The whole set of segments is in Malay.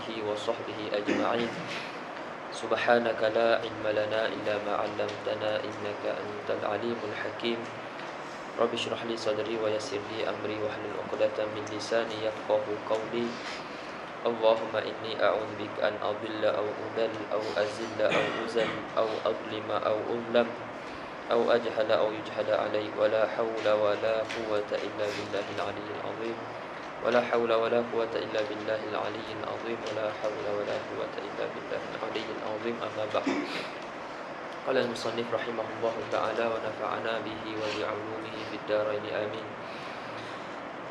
آله وصحبه أجمعين. سبحانك لا علم لنا إلا ما علمتنا إنك أنت العليم الحكيم. رب اشرح لي صدري ويسر لي أمري واحلل عقدة من لساني يفقهوا قولي. اللهم إني أعوذ بك أن أضل أو أضل أو أزل أو أزل أو أظلم أو أظلم أو أجهل أو يجهل علي ولا حول ولا قوة إلا بالله العلي العظيم. ولا حول ولا قوة إلا بالله العلي العظيم. ولا حول ولا قوة إلا بالله العلي العظيم. أما بعد. قال المصنف رحمه الله تعالى ونفعنا به وبعلومه في الدارين آمين.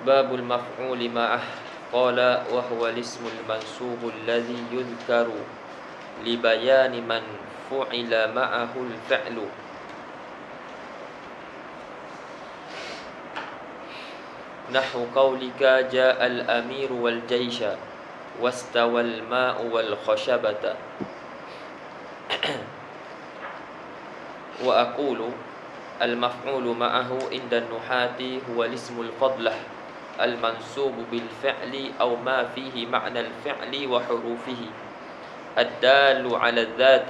باب المفعول معه. قال وهو الاسم المنصوب الذي يذكر لبيان من فعل معه الفعل. نحو قولك جاء الأمير والجيش واستوى الماء والخشبة. وأقول المفعول معه عند النحاة هو الاسم الفضلة المنصوب بالفعل أو ما فيه معنى الفعل وحروفه الدال على الذات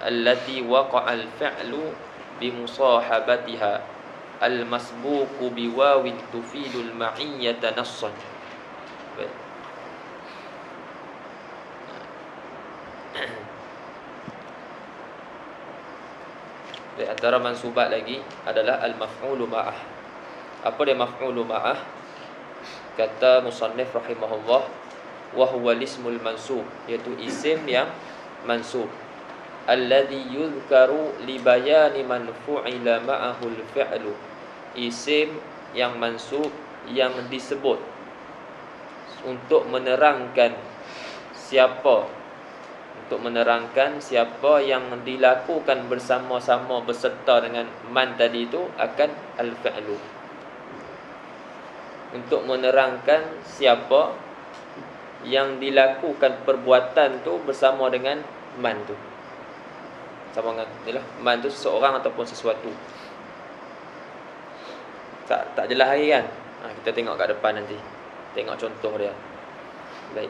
التي وقع الفعل بمصاحبتها المسبوق بواو تفيد المعية نصا. Di antara mansubat lagi adalah al-maf'ulu ma'ah. Apa dia maf'ulu ma'ah? Kata musannif rahimahullah, wa huwa ismul mansub, iaitu isim yang mansub, alladhi yuzkaru li bayani man fu'ila ma'ahu al-fi'lu. Isim yang mansub yang disebut untuk menerangkan siapa yang dilakukan bersama-sama berserta dengan man tadi itu akan al-fi'lu. Untuk menerangkan siapa yang dilakukan perbuatan tu bersama dengan man tu. Sama dengan itulah, man tu seseorang ataupun sesuatu. Tak jelas lagi kan? Kita tengok kat depan nanti. Tengok contoh dia. Baik.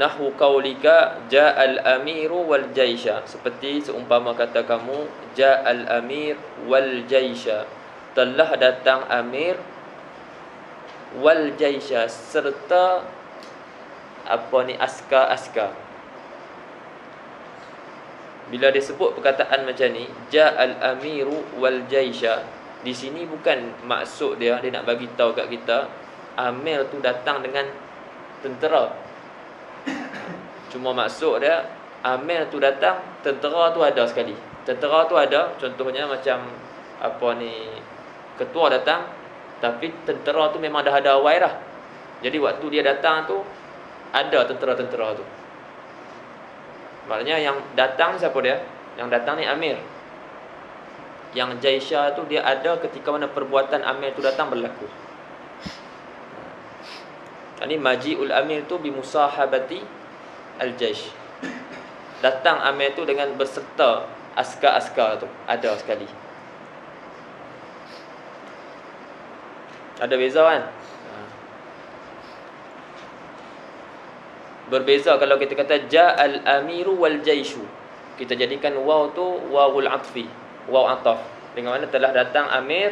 Nahwu qaulika ja'al amiru wal jaisha. Seperti seumpama kata kamu ja'al amir wal jaisha. Telah datang amir wal jaisha, serta askar-askar. Bila disebut perkataan macam ni, ja'al amiru wal jaisha, di sini bukan maksud dia nak bagi tahu kat kita amir tu datang dengan tentera. Cuma maksud dia amir tu datang, tentera tu ada sekali. Tentera tu ada, contohnya macam ketua datang, tapi tentera tu memang dah ada awal dah. Jadi waktu dia datang tu ada tentera-tentera tu. Maknanya yang datang siapa dia? Yang datang ni amir. Yang jaisha tu dia ada ketika mana perbuatan amir tu datang berlaku. Ini maji'ul amir tu bimusahabati al-jaish. Datang amir tu dengan berserta askar-askar tu ada sekali. Ada beza kan? Berbeza kalau kita kata ja'al amiru wal jaishu. Kita jadikan waw tu wawul atfi, waw ataf. Dengan mana telah datang amir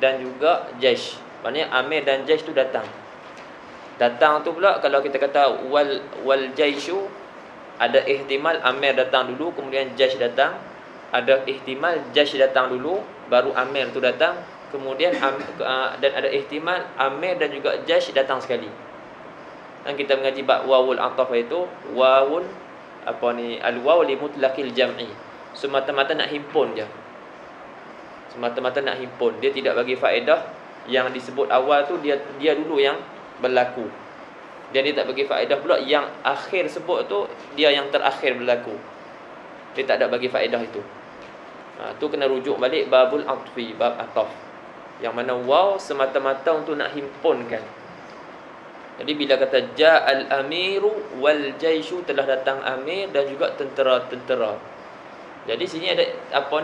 dan juga jaish. Maknanya amir dan jaish tu datang. Datang tu pula kalau kita kata wal jaishu, ada ihtimal amir datang dulu kemudian jaish datang. Ada ihtimal jaish datang dulu baru amir tu datang. Kemudian dan ada ihtimal amir dan juga jaish datang sekali. Dan kita mengaji bab wawul ataf itu wawun al-waw li mutlaqil jam'i. Semata-mata nak himpun je. Semata-mata nak himpun. Dia tidak bagi faedah yang disebut awal tu dia dulu yang berlaku. Dan dia tak bagi faedah pula yang akhir sebut tu dia yang terakhir berlaku. Dia tak ada bagi faedah itu. Tu kena rujuk balik babul atfi, bab ataf. Yang mana waw semata-mata untuk nak himpunkan. Jadi bila kata ja'al amiru wal jaishu, telah datang amir dan juga tentera-tentera. Jadi sini ada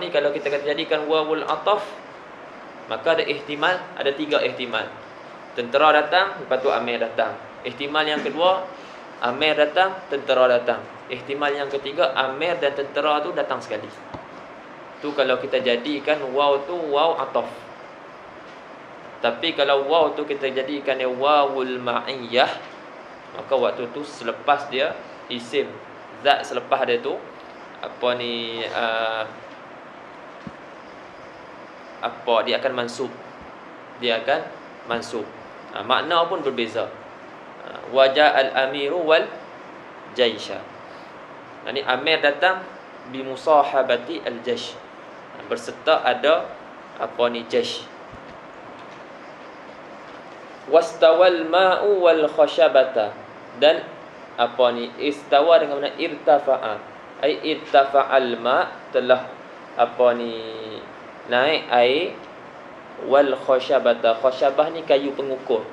kalau kita kata jadikan wawul ataf, maka ada ihtimal, ada 3 ihtimal. Tentera datang, lepas tu amir datang. Ihtimal yang kedua, Amir datang, tentera datang. Ihtimal yang ketiga, amir dan tentera tu datang sekali. Tu kalau kita jadikan waw tu waw ataf. Tapi kalau waw tu kita jadikan dia wawul ma'iyah, maka waktu tu selepas dia isim zat, selepas dia tu dia akan mansub. Makna pun berbeza. Wajah al-amiru wal jaisha. Ini amir datang bi musahabati al-jaish. Berserta ada jaish. Wastawal ma'u wal khashabata. Dan istawa dengan mana irtafa'a. Ai irtafa'al ma', telah naik air. Wal khashabata. Khashabah ni kayu pengukur.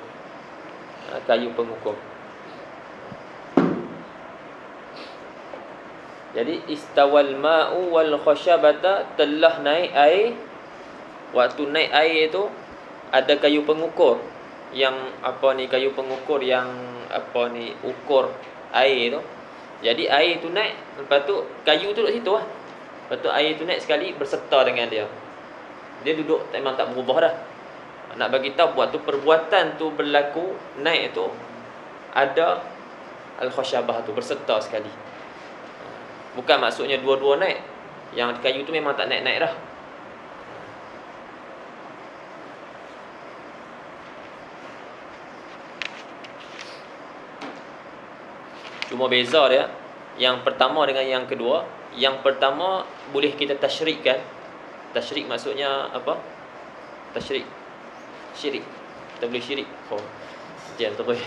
Jadi istawal ma'u wal khashabata, telah naik air. Waktu naik air tu ada kayu pengukur yang kayu pengukur yang ukur air tu. Jadi air tu naik, lepas tu kayu tu duduk situ lah. Lepas tu air tu naik sekali berserta dengan dia. Dia duduk memang tak berubah dah. Nak bagi tahu waktu perbuatan tu berlaku, naik tu ada al-khashabah tu berserta sekali. Bukan maksudnya dua-dua naik. Yang kayu tu memang tak naik-naik dah. Cuma beza dia, yang pertama dengan yang kedua. Yang pertama boleh kita tasyrikkan. Tasyrik maksudnya apa? Tasyrik. Syirik. Kita boleh syirik. Jam terus.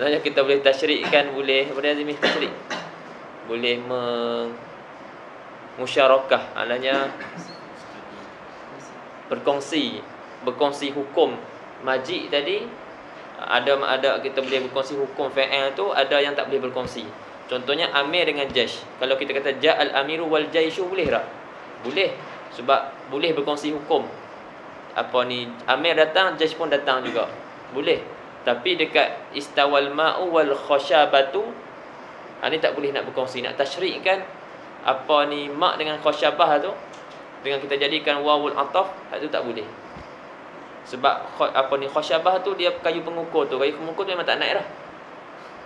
Nanya kita boleh tasyrikkan, boleh apa dia Azmi tasyrik? Boleh musyarakah. Maknanya berkongsi hukum. Majid tadi ada kita boleh berkongsi hukum fa'il tu, ada yang tak boleh berkongsi. Contohnya amir dengan jaish. Kalau kita kata ja'al amiru wal jaishu, boleh tak? Boleh. Sebab boleh berkongsi hukum. Amir datang, jaish pun datang juga. Boleh. Tapi dekat istawal ma'u wal khashabatu, ni tak boleh nak berkongsi. Nak tasyrikkan mak dengan khashabah tu, dengan kita jadikan wawul ataf, itu tak boleh. Sebab khashabah tu dia kayu pengukur tu. Kayu pengukur tu memang tak naik dah.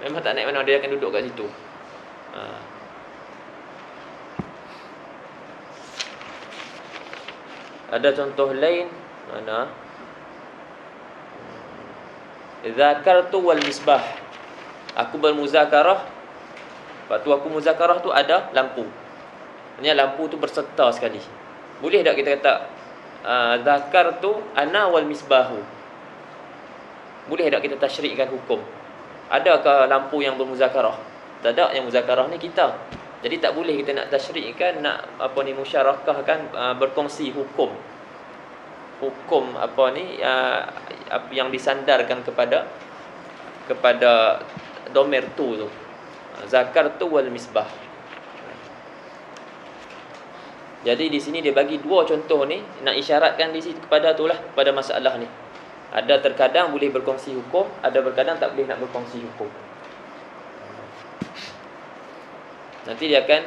Memang tak naik mana dia akan duduk kat situ. Ada contoh lain mana? Zakartu wal misbah. Aku bermuzakarah. Waktu aku muzakarah tu ada lampu. Maksudnya lampu tu berserta sekali. Boleh tak kita kata zakartu ana wal misbahu? Boleh tak kita tasyrikkan hukum? Adakah lampu yang bermuzakarah? Tak ada. Yang muzakarah ni kita. Jadi tak boleh kita nak tasyrikkan, nak musyarakahkan, berkongsi hukum. Hukum yang disandarkan kepada domir tu. Zakartu wal misbah. Jadi di sini dia bagi dua contoh ni, nak isyaratkan di situ kepada itulah, pada masalah ni. Ada terkadang boleh berkongsi hukum, ada terkadang tak boleh nak berkongsi hukum. Nanti dia akan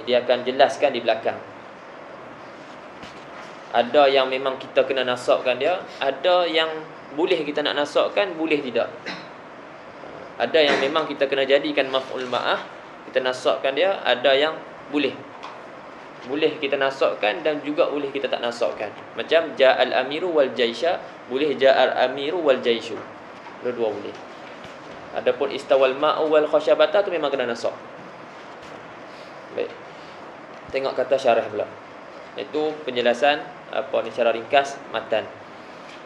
dia akan jelaskan di belakang. Ada yang memang kita kena nasabkan dia, ada yang boleh kita nak nasabkan, boleh tidak. Ada yang memang kita kena jadikan maf'ul ma'ah, kita nasabkan dia, ada yang boleh kita nasabkan dan juga boleh kita tak nasabkan. Macam ja'al amiru wal jaisha, boleh ja'al amiru wal jaishu. Dua-dua boleh. Adapun istawal ma'u wal khashabata tu memang kena nasab. Baik. Tengok kata syarah pula. Itu penjelasan secara ringkas matan.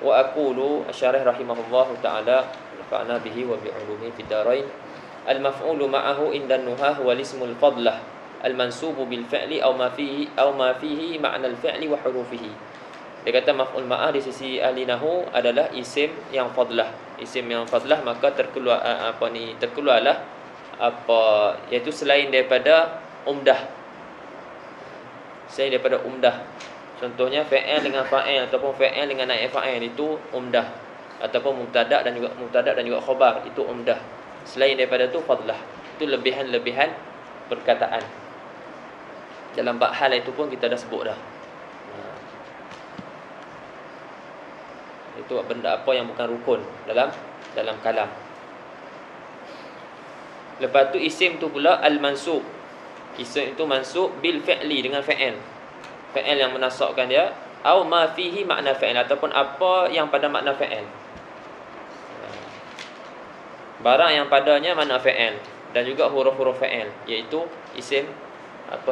Wa aqulu asy-syarih rahimahullahu taala nafa'na bihi wa bi 'ulumihi fid darain. Al-maf'ulu ma'ahu indan nuhah wal ismul fadlah al-mansubu bil fi'li aw ma fihi ma'na al-fi'li wa hurufihi. Dia kata maf'ul ma'ah di sisi ahli nahwu adalah isim yang fadlah. Isim yang fadlah maka terkeluarlah iaitu selain daripada umdah. Selain daripada umdah. Contohnya fa'il dengan fa'il ataupun fa'il dengan naib fa'il, itu umdah. Ataupun mubtada' dan juga khabar, itu umdah. Selain daripada tu fadlah. Itu lebihan-lebihan perkataan. Dalam bab hal itu pun kita dah sebut dah. Itu benda apa yang bukan rukun dalam kalam. Lepas tu isim tu pula al-mansub. Isim itu mansub bil fi'li, dengan fa'il. Fa'il yang menasabkan dia, au ma fihi makna fa'il, ataupun apa yang pada makna fa'il. Barang yang padanya makna fa'il dan juga huruf-huruf fa'il, iaitu isim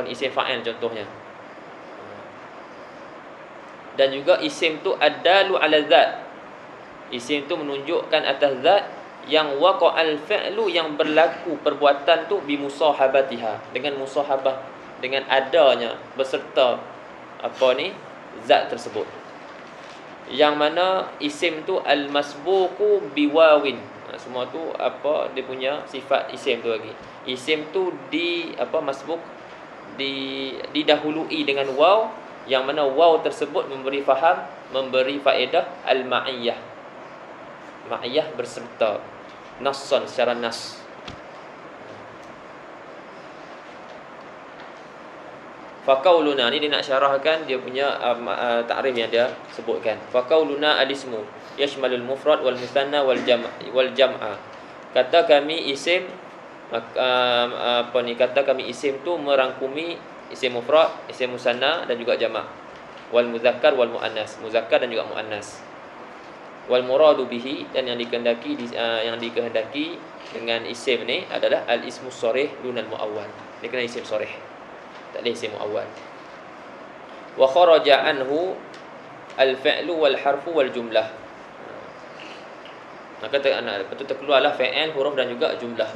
isim fa'il contohnya. Dan juga isim tu ad-dalu 'ala zat. Isim tu menunjukkan atas zat yang waqa'al fi'lu, yang berlaku perbuatan tu bi musahabatiha, dengan musahabah, dengan adanya beserta zat tersebut. Yang mana isim tu al-masbuqu bi wawin. Semua tu dia punya sifat isim tu lagi. Isim tu masbuq, didahului dengan waw, yang mana waw tersebut memberi faedah al-ma'iyah. Ma'iyah berserta, nassan, secara nas. Faqauluna ni dia nak syarahkan dia punya takrif yang dia sebutkan. Faqauluna al-ismu yashmalul mufrad wal musanna wal jam'a. Kata kami isim kata kami isim tu merangkumi isim mufrad, isim musanna dan juga jama'. Wal muzakkar wal muannas, muzakkar dan juga muannas. Wal muradu bihi, dan yang dikehendaki dengan isim ni adalah al ismu sharih dunal muawwal. Dia kena isim sharih, tak boleh isim muawwal. Wa kharaja anhu al fi'lu wal harfu wal jumlah. Maka terkeluarlah fi'il, huruf dan juga jumlah.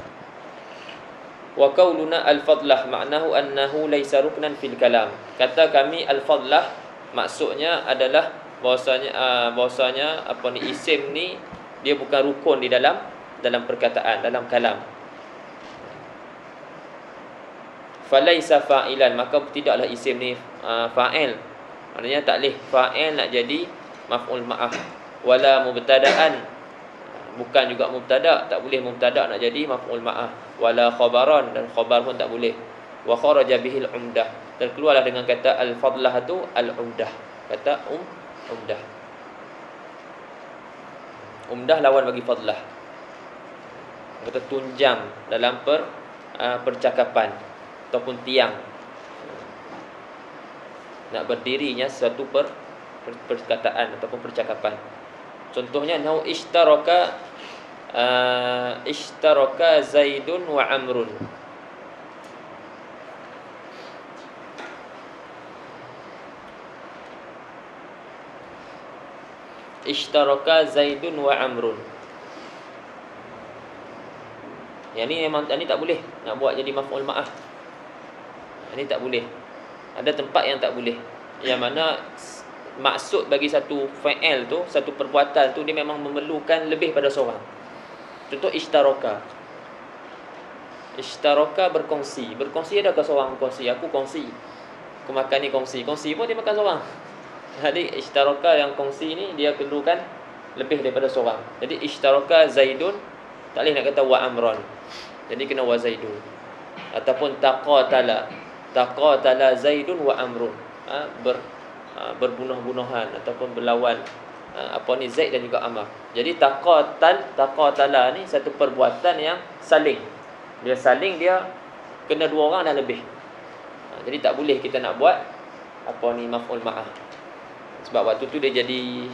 Wa qauluna al fadlah ma'nahu annahu laysa ruknan fil kalam. Kata kami al fadlah maksudnya adalah bahwasanya isim ni dia bukan rukun di dalam perkataan, dalam kalam. Falaisa fa'ilan, maka tidaklah isim ni fa'il. Maknanya tak boleh fa'il nak jadi maf'ul ma'ah. Wala mubtada'an, bukan juga mubtada', tak boleh mubtada' nak jadi maf'ul ma'ah. Wala khabaran, dan khabar pun tak boleh. Wa kharaja bihil umdah, dan keluarlah dengan kata al-fadlah tu al-umdah. Kata umdah. Umdah lawan bagi fadlah. Kata tunjang dalam percakapan ataupun tiang. Nak berdirinya suatu perkataan ataupun percakapan. Contohnya nau ishtaraka Zaidun wa Amrun. Ishtaraka Zaidun wa Amrun. Yang ni memang ni tak boleh nak buat jadi maf'ul ma'ah. Ini tak boleh. Ada tempat yang tak boleh. Yang mana maksud bagi satu fa'il tu, satu perbuatan tu, dia memang memerlukan lebih pada seorang. Contoh ishtaraka. Ishtaraka berkongsi. Berkongsi adakah seorang berkongsi? Aku kongsi. Aku makan ni kongsi. Kongsi pun dia makan seorang. Jadi ishtaraka yang kongsi ni dia perlukan lebih daripada seorang. Jadi ishtaraka Zaidun, tak boleh nak kata wa Amran. Jadi kena wa Zaidun. Ataupun taqatala Zaidun wa Amrun. Berbunuh-bunuhan ataupun berlawan Zaid dan juga Amr. Jadi taqatala ni satu perbuatan yang saling. Dia kena dua orang dan lebih. Jadi tak boleh kita nak buat maf'ul ma'ah. Sebab waktu tu dia jadi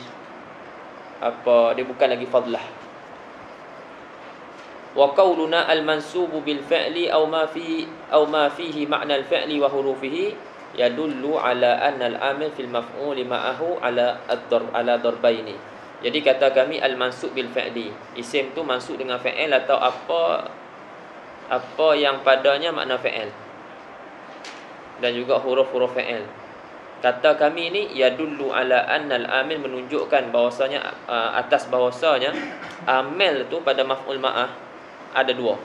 dia bukan lagi fadlah. Wa qauluna al-mansubu bil fi'li aw ma fihi ma'na al-fi'li wa hurufihi yadullu ala anna al-amil fil maf'uli ma'ahu ala darbaini. Jadi kata kami al-mansub bil fi'li, isim tu mansub dengan fi'il atau apa yang padanya makna fi'il dan juga huruf-huruf fi'il. Kata kami ni yadullu ala annal amil, menunjukkan bahwasanya atas bahwasanya amil tu pada maf'ul ma'ah ada dua.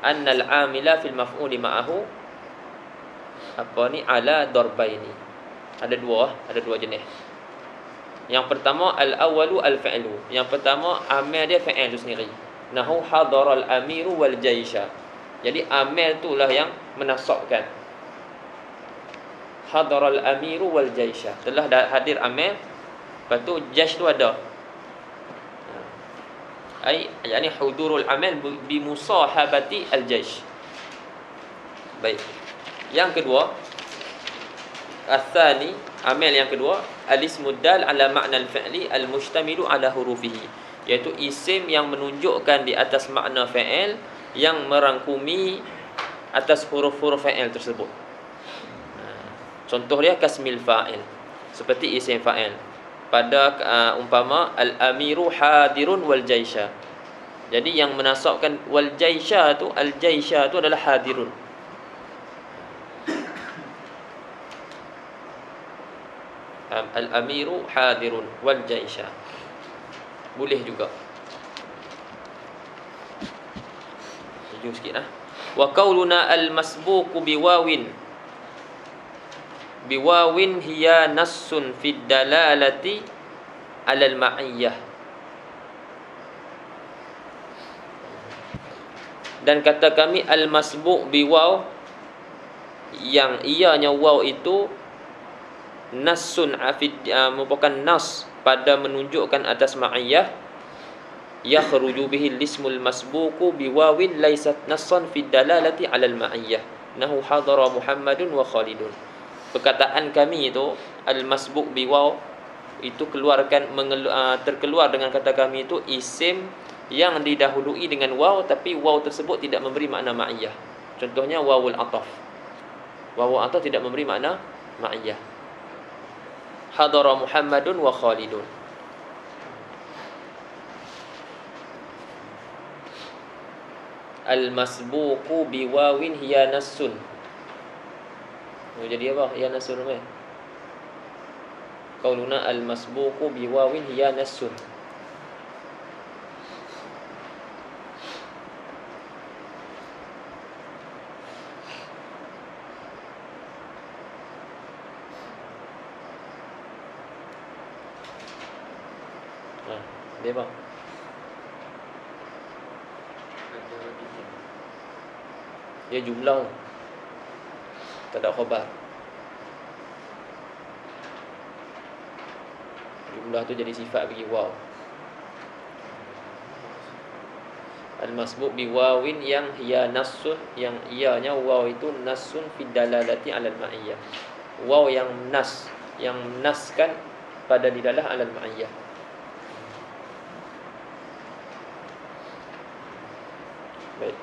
Annal amila fil maf'uli ma'ahu ala darbaini. Ada dua jenis. Yang pertama al-awwalu al-fi'lu. Yang pertama amil dia fi'il tu sendiri. nahu hadaral amiru wal jaisha. Jadi amir itulah yang menasabkan. Hadaral amiru wal jaisha, telah hadir amir, lepas tu jaish tu ada. Ai yani hudurul amil bi musahabati al jaish. Baik. Yang kedua, atsani, amil yang kedua, al-ismud dal ala makna al-fi'li al-mushtamilu ala hurufihi, iaitu isim yang menunjukkan di atas makna fa'il yang merangkumi atas huruf-huruf fa'il tersebut. Contoh dia kasmil fa'il, seperti isim fa'il. Pada umpama al-amiru hadirun wal jaisha. Jadi yang menasabkan wal jaisha tu, al-jaisha tu adalah hadirun. Al-amiru hadirun wal jaisha. Boleh juga. Sejuk sikit lah. Wa qauluna al-masbuqu biwawin hiya nassun fid dalalati alal ma'iyyah. Dan kata kami al-masbuq biwaw, yang ianya waw itu nassun merupakan nas pada menunjukkan atas ma'iyyah, yakhruju bihi al-ismul masbuqu biwawin laysat nassan fid dalalati alal ma'iyyah nahu hadara Muhammadun wa Khalidun. Perkataan kami itu al-masbuq biwaw itu terkeluar dengan kata kami itu isim yang didahului dengan waw, tapi waw tersebut tidak memberi makna ma'iyah. Contohnya wawul ataf. Wawul ataf tidak memberi makna ma'iyah. Hadara Muhammadun wa Khalidun. Al-masbuqu biwawin hiya nassun. Jadi apa? Hiya nassun apa? Qauluna al-masbuqu biwawin hiya nassun. Dia apa? Dia jumlah, tak ada khabar. Jumlah tu jadi sifat bagi waw. Al-masbuq bi wawin yang hiya nassun, yang ianya waw itu nassun fi dalalati alal ma'iyyah. Waw yang nas, yang naskan pada didalah alal ma'iyyah. Baik.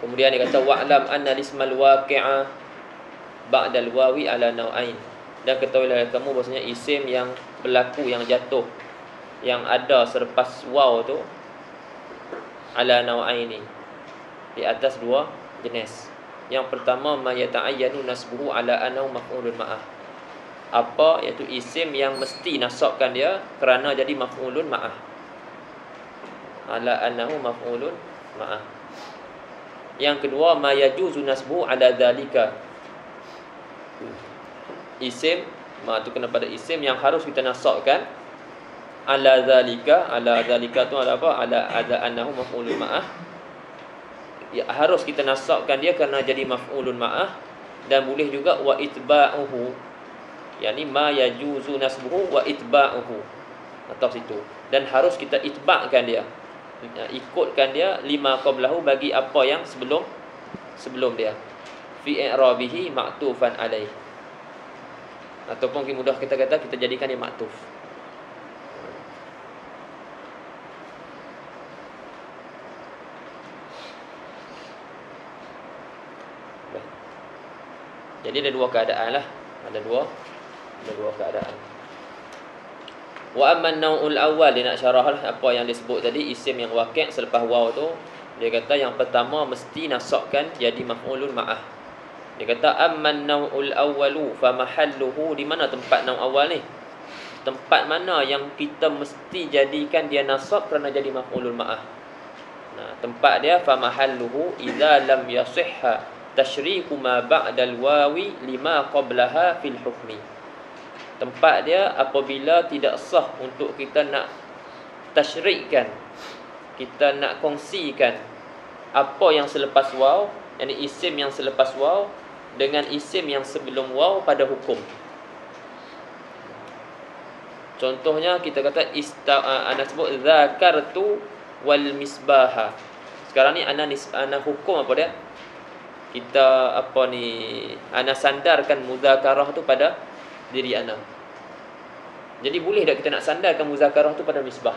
Kemudian dia kata wa'lam anna lismal waqi'a ba'dal wawi ala nau'ain. Dan ketahuilah kamu bahasanya isim yang berlaku, yang jatuh, yang ada selepas waw tu ala nau'aini, di atas dua jenis. Yang pertama ma yata'ayyanu nasbuhu ala annahu maf'ulun ma'ah. Apa? Iaitu isim yang mesti nasabkan dia kerana jadi maf'ulun ma'ah. Ala annahu maf'ulun ma'ah. Yang kedua ma yajuzu nasbuhu ala dzalika. Isim ma tu kena pada isim yang harus kita nasabkan ala dzalika. Ala dzalika tu ada apa? Ala annahu maf'ulun ma'ah. Ya, harus kita nasabkan dia kerana jadi maf'ulun ma'ah. Dan boleh juga wa itba'uhu, yakni ma yajuzu nasbuhu wa itba'uhu, atau situ. Dan harus kita itba'kan dia, ikutkan dia lima qablahu, bagi apa yang sebelum dia, fi i'rabihi ma'tufan alaih, ataupun mudah kita kata kita jadikan dia ma'tuf. Jadi ada dua keadaan lah. Ada dua keadaan. Wa amman nau'ul awal, dia nak syarah lah apa yang disebut tadi, isim yang waqi' selepas waw tu. Dia kata yang pertama mesti nasabkan jadi maf'ulun ma'ah. Dia kata amman nau'ul awwalu fa mahalluhu, di mana tempat nau' awal ni? Tempat mana yang kita mesti jadikan dia nasab kerana jadi maf'ulun ma'ah. Nah, tempat dia fa mahalluhu idza lam yasihha tashriku ma ba'dal wawi lima qablaha fil hukmi. Tempat dia apabila tidak sah untuk kita nak tasyrikkan, kita nak kongsikan apa yang selepas waw, yakni isim yang selepas waw dengan isim yang sebelum waw pada hukum. Contohnya kita kata ana sebut zakartu wal misbaha. Sekarang ni ana hukum apa dia? Kita ana sandarkan muzakarah tu pada diri ana. Jadi boleh tak kita nak sandarkan muzakarah tu pada misbah?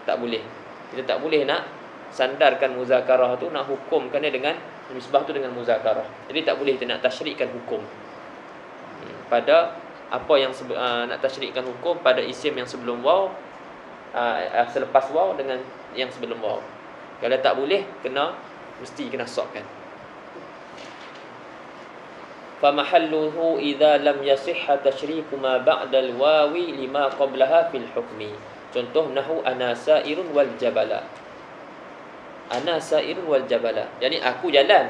Tak boleh. Kita tak boleh nak sandarkan muzakarah tu, nak hukumkan dia dengan misbah tu dengan muzakarah. Jadi tak boleh kita nak tasyrikkan hukum pada apa yang nak tasyrikkan hukum pada isim yang sebelum waw, selepas waw dengan yang sebelum waw. Kalau tak boleh, mesti kena sokkan. Fa mahalluhu idza lam yasihha tashriku ma ba'da al-wawi lima qablaha fil hukmi. Contoh nahu ana sa'irun wal jabala. Ana sa'irun wal jabala. Yani aku jalan.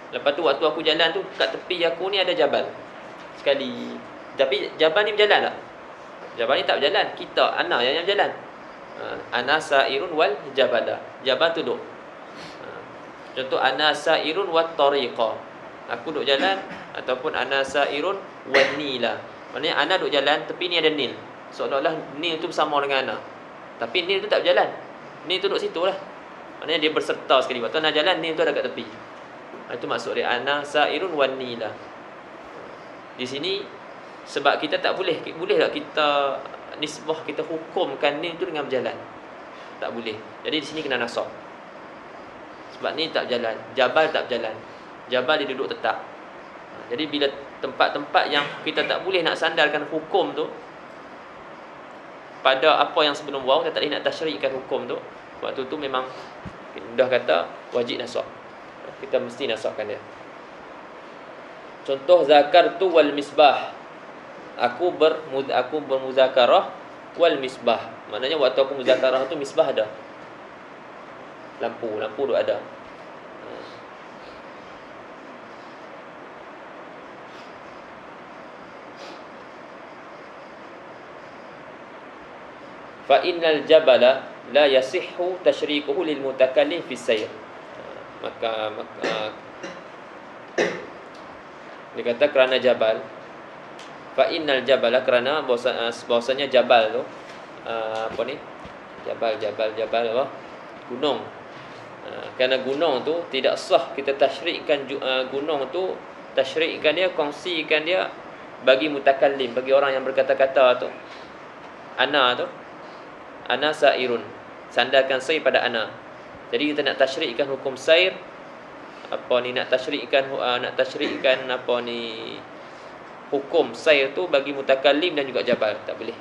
Lepas tu waktu aku jalan tu kat tepi aku ni ada jabal. Sekali. Tapi jabal ni berjalan tak? Jabal ni tak berjalan. Kita, ana yang berjalan. Ana sa'irun wal jabala. Jabal tu duduk. Contoh ana sa'irun wat tariqa. Aku duduk jalan. Ataupun ana sa'irun wan nila. Maknanya ana duduk jalan, tepi ni ada nil. Seolah-olah nil tu bersama dengan ana. Tapi nil tu tak berjalan. Nil tu duduk situ lah. Maknanya dia berserta sekali. Waktu ana jalan, nil tu ada kat tepi. Itu maksud dia ana sa'irun wan nila. Di sini sebab kita tak boleh tak kita nisbah, kita hukumkan ni tu dengan berjalan. Tak boleh. Jadi di sini kena nasab. Sebab ni tak berjalan. Jabal tak berjalan. Jabal dia duduk tetap. Jadi bila tempat-tempat yang kita tak boleh nak sandarkan hukum tu pada apa yang sebelum waw, kita tak boleh nak tasyrikkan hukum tu, waktu tu memang dah kata wajib nasab. Kita mesti nasabkan dia. Contoh zakartu wal misbah. Aku bermuzakarah wal misbah. Maknanya waktu aku muzakarah tu misbah ada. Lampu tu ada. Fa innal jabala la yasihhu tasyrikuhu lil mutakallim fi sayr. Maka dia kata kerana jabal, fa innal jabala, kerana bahasanya jabal tu jabal apa? Gunung. Kerana gunung tu tidak sah kita tasyrikkan gunung tu, tasyrikkan dia, kongsikan dia bagi mutakallim, bagi orang yang berkata-kata tu. Ana sa'irun, sandarkan sair pada ana. Jadi kita nak tasyrikkan hukum sair, nak tasyrikkan hukum sair tu bagi mutakallim dan juga jabal, tak boleh.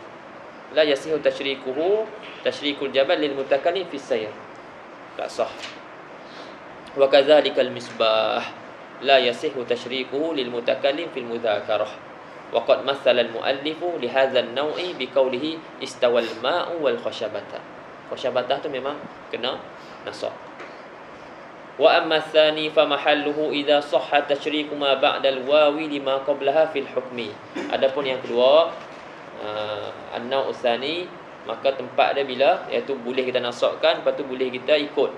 La yasihu tasyrikul jabal lil mutakallim fi sair. Tak sah. Wa kadzalikal misbah la yasihu tasyrikuhu lil mutakallim fil mudzakarah. Waqad mathala al-muallifu li hadha an-naw'i bi qawlihi istawal ma'u wal khashabata. Khashabata tu memang kena nasab. Wa amma tsani fa mahalluhu idza sahha tashriku ma ba'da al-wawi lima qablaha fil hukmi. Adapun yang kedua, an-naw' tsani, maka tempat dia bila, iaitu boleh kita nasabkan, lepas tu boleh kita ikut.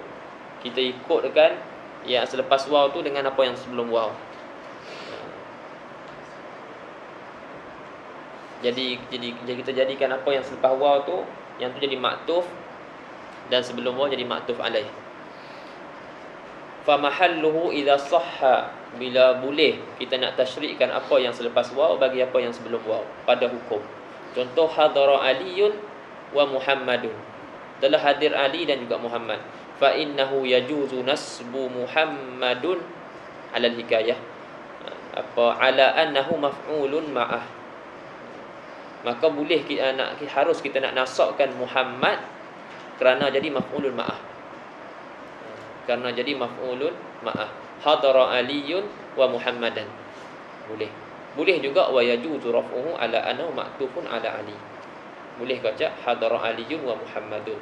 Kita ikutkan yang selepas waw tu dengan apa yang sebelum waw. Jadi kita jadikan apa yang selepas waw tu, yang tu jadi maktuf, dan sebelum waw jadi maktuf alaih. Fa mahalluhu idza sahha, bila boleh kita nak tasyrikkan apa yang selepas waw bagi apa yang sebelum waw pada hukum. Contoh hadara Aliyun wa Muhammadun, telah hadir Ali dan juga Muhammad. Fa innahu yajuzu nasbu Muhammadun ala al-hikayah, ala annahu maf'ulun ma'ah. Maka boleh harus kita nak nasabkan Muhammad kerana jadi maf'ulun ma'ah. Kerana jadi maf'ulun ma'ah. Hadara Aliyun wa Muhammadan. Boleh juga wa yajuzu raf'uhu ala annahu ma'tufun ala Ali. Boleh baca hadara Aliyun wa Muhammadun.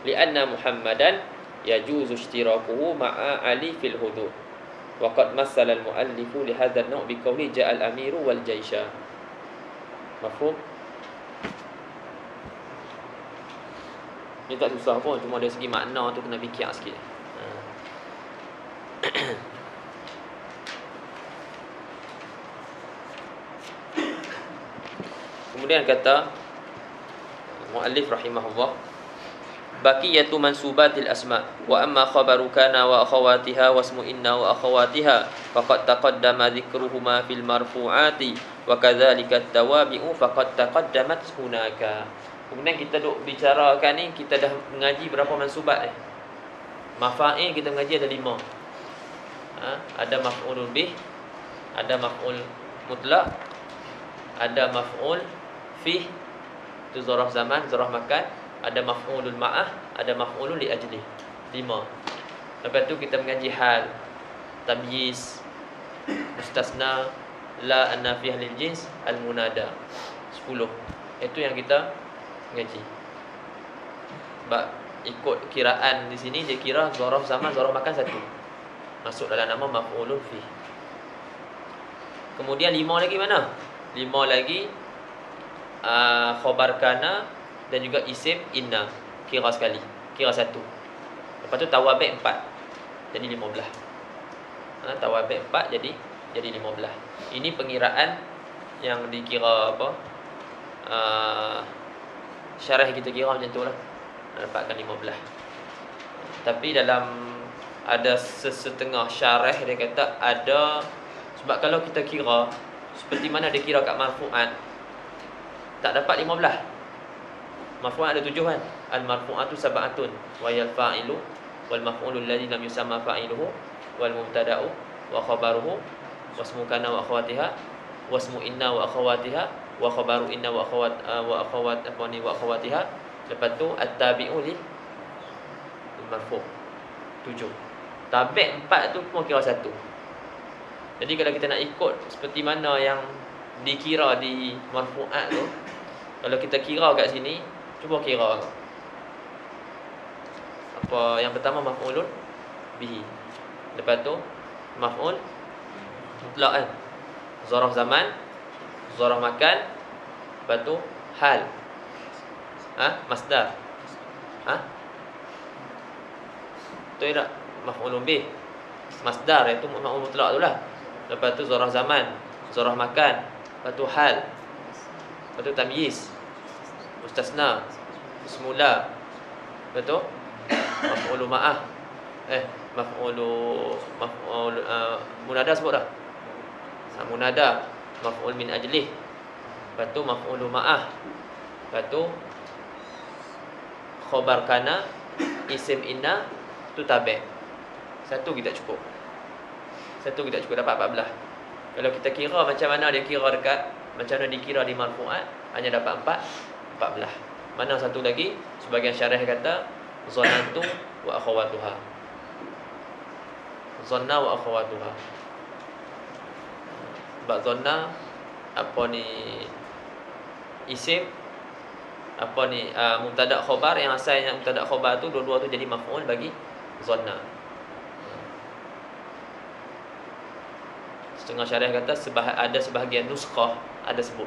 Lianna Muhammadan yajuzu ishtirakuhu ma'a Ali fil hudud. Wa qad massala al-muallifu li hadha an-naw' bi qawli ja'al amiru wal jaisha. Mafhum? Ini tak susah pun, cuma dari segi makna tu kena fikir sikit. Kemudian kata muallif rahimahullah, baqiyatu mansubatil asma wa amma khabaru kana wa akhawatiha wasmu inna wa akhawatiha faqad taqaddama dzikruhuma fil marfu'ati wa kadzalika at-tawabi'u faqad taqaddamat hunaka. Kemudian kita duk bicarakan ni, kita dah mengaji berapa mansubat ni. Mafa'il kita mengaji ada 5. Ada maf'ulun bih, ada maf'ul mutlaq, ada maf'ul fih, tu zaraf zaman, zaraf makan, ada maf'ulul ma'ah, ada maf'ulun li ajli. 5. Lepas tu kita mengaji hal, tamyiz, mustasna, la an-nafiyah lil jins, al-munada. 10. Itu yang kita mengaji. Sebab ikut kiraan di sini dia kira zaraf zaman, zaraf makan satu. Masuk dalam nama maf'ulun fih. Kemudian 5 lagi mana? 5 lagi khabar kana dan juga isim inna, kira sekali, kira satu. Lepas tu tawabi' 4, jadi 15. Tawabi' 4 jadi 15. Ini pengiraan yang dikira apa? Syarah kita kira macam tu lah, dapatkan 15. Tapi dalam ada setengah syarah dia kata ada, sebab kalau kita kira seperti mana dia kira kat marfu'at, tak dapat 15. Marfu'at ada 7 kan. Al-marfu'atu sab'atun wa yal fa'ilu wal maf'ulul ladzi lam yusamma fa'iluhu wal mubtada'u wa khabaruhu wasmu kana wa akhawatiha wasmu inna wa akhawatiha wa khabaru inna wa akhawatiha. Lepas tu at-tabi'u lil marfu'. 7. Tabi' 4 tu pun kira 1. Jadi kalau kita nak ikut seperti mana yang dikira di marfu'at tu, kalau kita kira kat sini, cuba kira apa yang pertama, maf'ulun bihi. Lepas tu maf'ul mutlaq kan, zaraf zaman, zaraf makan. Lepas tu hal, masdar, tu tak maf'ulun bih, masdar itu maf'ul mutlaq tu lah. Lepas tu zaraf zaman, zaraf makan. Lepas tu hal. Lepas tu tamyiz, mustasna, semula. Lepas tu maf'ulu ma'ah, maf'ul munada sebut dah. Munada, maf'ul min ajlih. Lepas tu maf'ulu ma'ah. Lepas tu khabar kana, isim inna, tu tabi'. Satu kita cukup. Dapat 14. Kalau kita kira macam mana dia kira dekat, macam mana dikira di marfu'at, hanya dapat 14. Mana satu lagi, sebagian syarah kata zannatu wa akhawatuha. Zanna wa akhawatuha. Sebab zanna apa ni isim, apa ni mubtada' khabar, yang asalnya mubtada' khabar tu dua-dua tu jadi maf'ul bagi zanna. Setengah syarah kata ada sebahagian nuskhah ada sebut.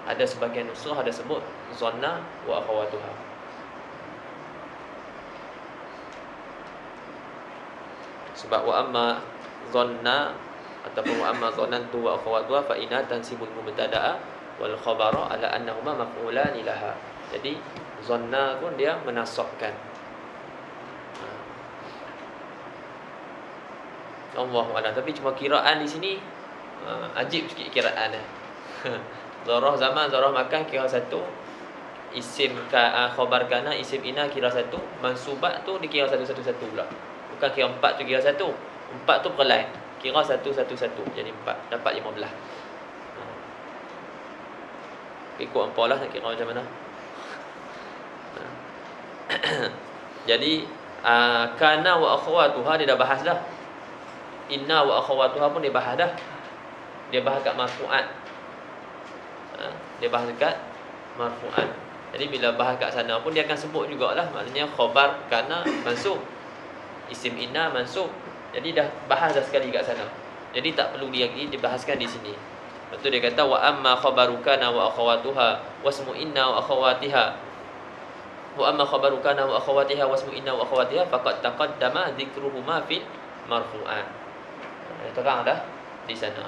Ada sebahagian nuskhah ada sebut zanna wa akhawatuha. Sebab wa amma zanna ataupun wa amma zanantu wa akhawatuha fa inna tansibul mubtada'a wal khabara ala annahuma maf'ulan laha. Jadi zanna pun dia menasabkan. Allahu a'lam. Tapi cuma kiraan di sini ajib sikit kiraan dia. Zarah zaman, zarah makan kira satu. Isim khabar kana, isim ina kira satu. Mansubat tu dikira satu-satu pula. Bukan kira 4 tu kira satu. 4 tu perlain. Kira satu-satu. Jadi 4. Dapat 15. Ikut empau lah nak kira macam mana. Jadi kana wa akhawatuha dia dah bahas dah. Inna wa akhawatuha pun dia bahas dah. Dia bahas kat marfu'at. Dia bahas dekat marfu'at. Jadi bila bahas kat sana pun dia akan sebut jugalah. Maknanya khabar kana mansub, isim inna mansub. Jadi dah bahas dah sekali kat sana. Jadi tak perlu dia lagi dibahaskan di sini. Lepas tu dia kata wa amma khabaru kana wa akhawatuha wasmu inna wa akhawatiha. Wa amma khabaru kana wa akhawatiha wasmu inna wa akhawatiha faqad taqaddama dzikruhuma fil marfu'an. Terang dah di sana.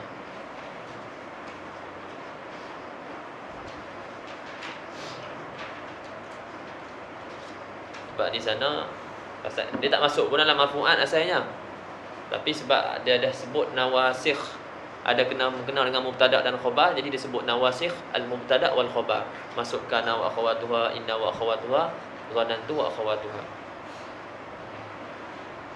Sebab di sana pasal dia tak masuk pun dalam marfu'an asalnya. Tapi sebab dia dah sebut nawasikh, ada kenal dengan mubtada' dan khabar, jadi dia sebut nawasikh al-mubtada' wal khabar. Masukkan wa akhawatuha, inna wa akhawatuha, dhanantu wa akhawatuha.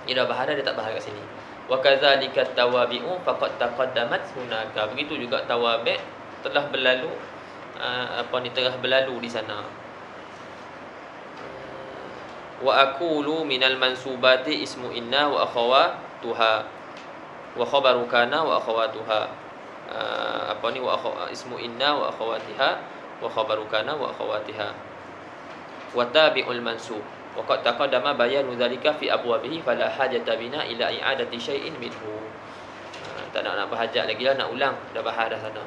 Dia dah bahas, dia tak bahas kat sini. Wa kadzalika tawabi'u faqad taqaddamat hunaka. Begitu juga tawabi' telah berlalu telah berlalu di sana. Wa aqulu minal mansubati ismu inna wa akhawatuha wa khabaru kana wa akhawatuha. Ismu inna wa akhawatiha wa khabaru kana wa akhawatiha. Wa tabi'ul mansub wa qad taqaddama bayanu dzalika fi abwabihi fala hajata bina ila i'adati syai'in minhu. Tak nak berhajat lagi lah, nak ulang, dah bahas dah sana.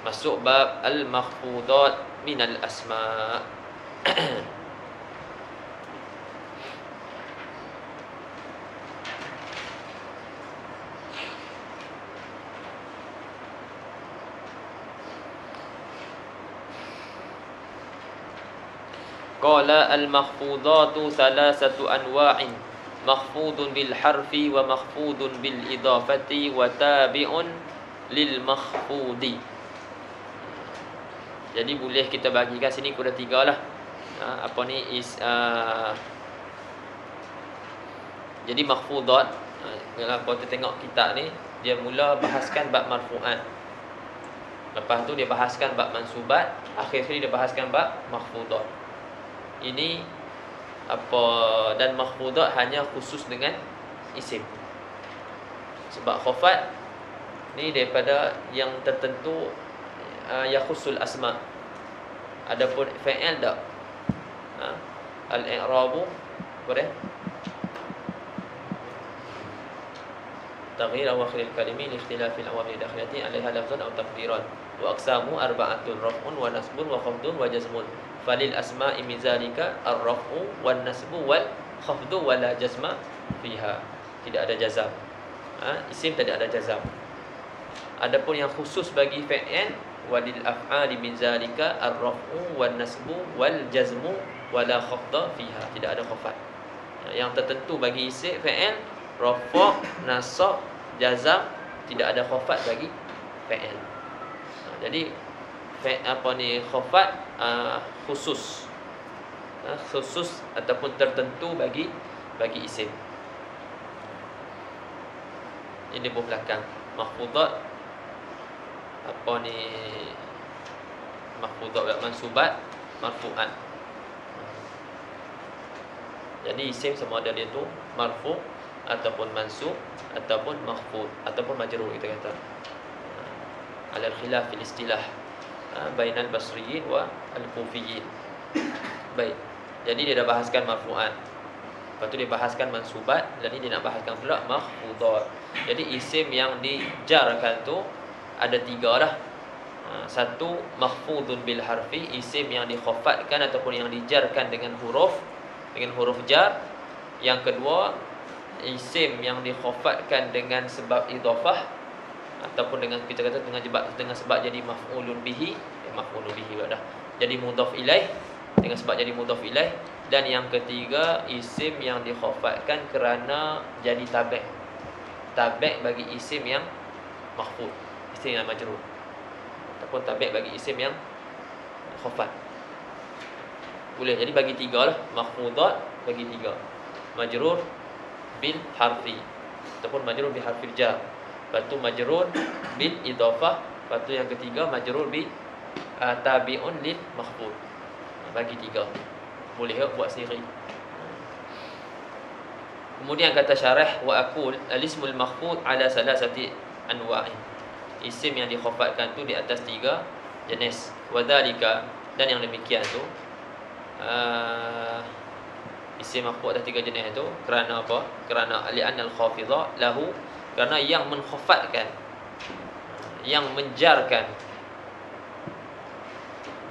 Masuk bab al-makhfudat minal asma'. Qala al-makhfudatu thalathatu anwa'in makhfudun bil harfi wa makhfudun bil idafati wa tabi'un lil makhfudi. Jadi boleh kita bagikan sini kepada tiga lah. Jadi makhfudat, kalau kita tengok kitab ni, dia mula bahaskan bab marfu'an. Lepas tu dia bahaskan bab mansubat, akhir sekali dia bahaskan bab makhfudat. Ini dan makhfudat hanya khusus dengan isim. Sebab khafat ni daripada yang tertentu, yakhusul asma. Adapun fa'il tak. Al-i'rabu boleh taghyir awakhir al-kalimi li ikhtilaf al-awamil dakhilati 'alayha lafzan aw taqdiran wa aqsamu arba'atun raf'un wa nasbun wa khafdun wa jazmun. Falil asma'i min zalika ar-raf'u wan nasbu wal khafdu wa la jazma fiha. Tidak ada jazam. Isim tidak ada jazam. Adapun yang khusus bagi fa'il, walil af'ali min zalika ar-raf'u wan nasbu wal jazmu wa la khafda fiha. Tidak ada khafat. Yang tertentu bagi isim fa'il, rafa', nasab, jazam, tidak ada khafat bagi fa'il. Jadi khafat khusus ataupun tertentu bagi isim. Ini buah belakang makhfudat, makhfudat mansubat, marfu'an. Jadi isim semua ada dia tu marfu' ataupun mansub ataupun makhfud ataupun majrur, kita kata ala al-khilaf fil istilah bainal basriyin wa al-kufiyyin. Baik. Jadi dia dah bahaskan marfu'an. Lepas tu dia bahaskan mansubat, dan ini dia nak bahaskan pula makhfudat. Jadi isim yang dijarkan tu ada tiga lah. Satu, makhfudun bil harfi, isim yang dikhafatkan ataupun yang dijarkan dengan huruf jar. Yang kedua, isim yang dikhafatkan dengan sebab idhafah ataupun dengan kita kata dengan sebab jadi maf'ulun bihi, dah. Jadi mudhaf ilaih, dengan sebab jadi mudhaf ilaih. Dan yang ketiga, isim yang dikhafatkan kerana jadi tabi' bagi isim yang makhfud, isim yang majrur, ataupun tabi' bagi isim yang khafat. Boleh. Jadi bagi tiga lah. Makhfudat bagi tiga, majrur bil harfi ataupun majrur bi harfil jar. Lepas tu majrur bil idhafah. Lepas tu yang ketiga majrur bi tabi'un lil makhfud. Bagi tiga. Boleh buat sendiri. Kemudian kata syarah, wa aqul al-ismul makhfud ala salasati anwa'in. Isim yang dikhafatkan tu di atas tiga jenis. Wa dzalika, dan yang demikian tu isim makhfud atas tiga jenis tu kerana apa? Kerana li'anna al-khafidha lahu, kerana yang mengkhafatkan yang menjarkan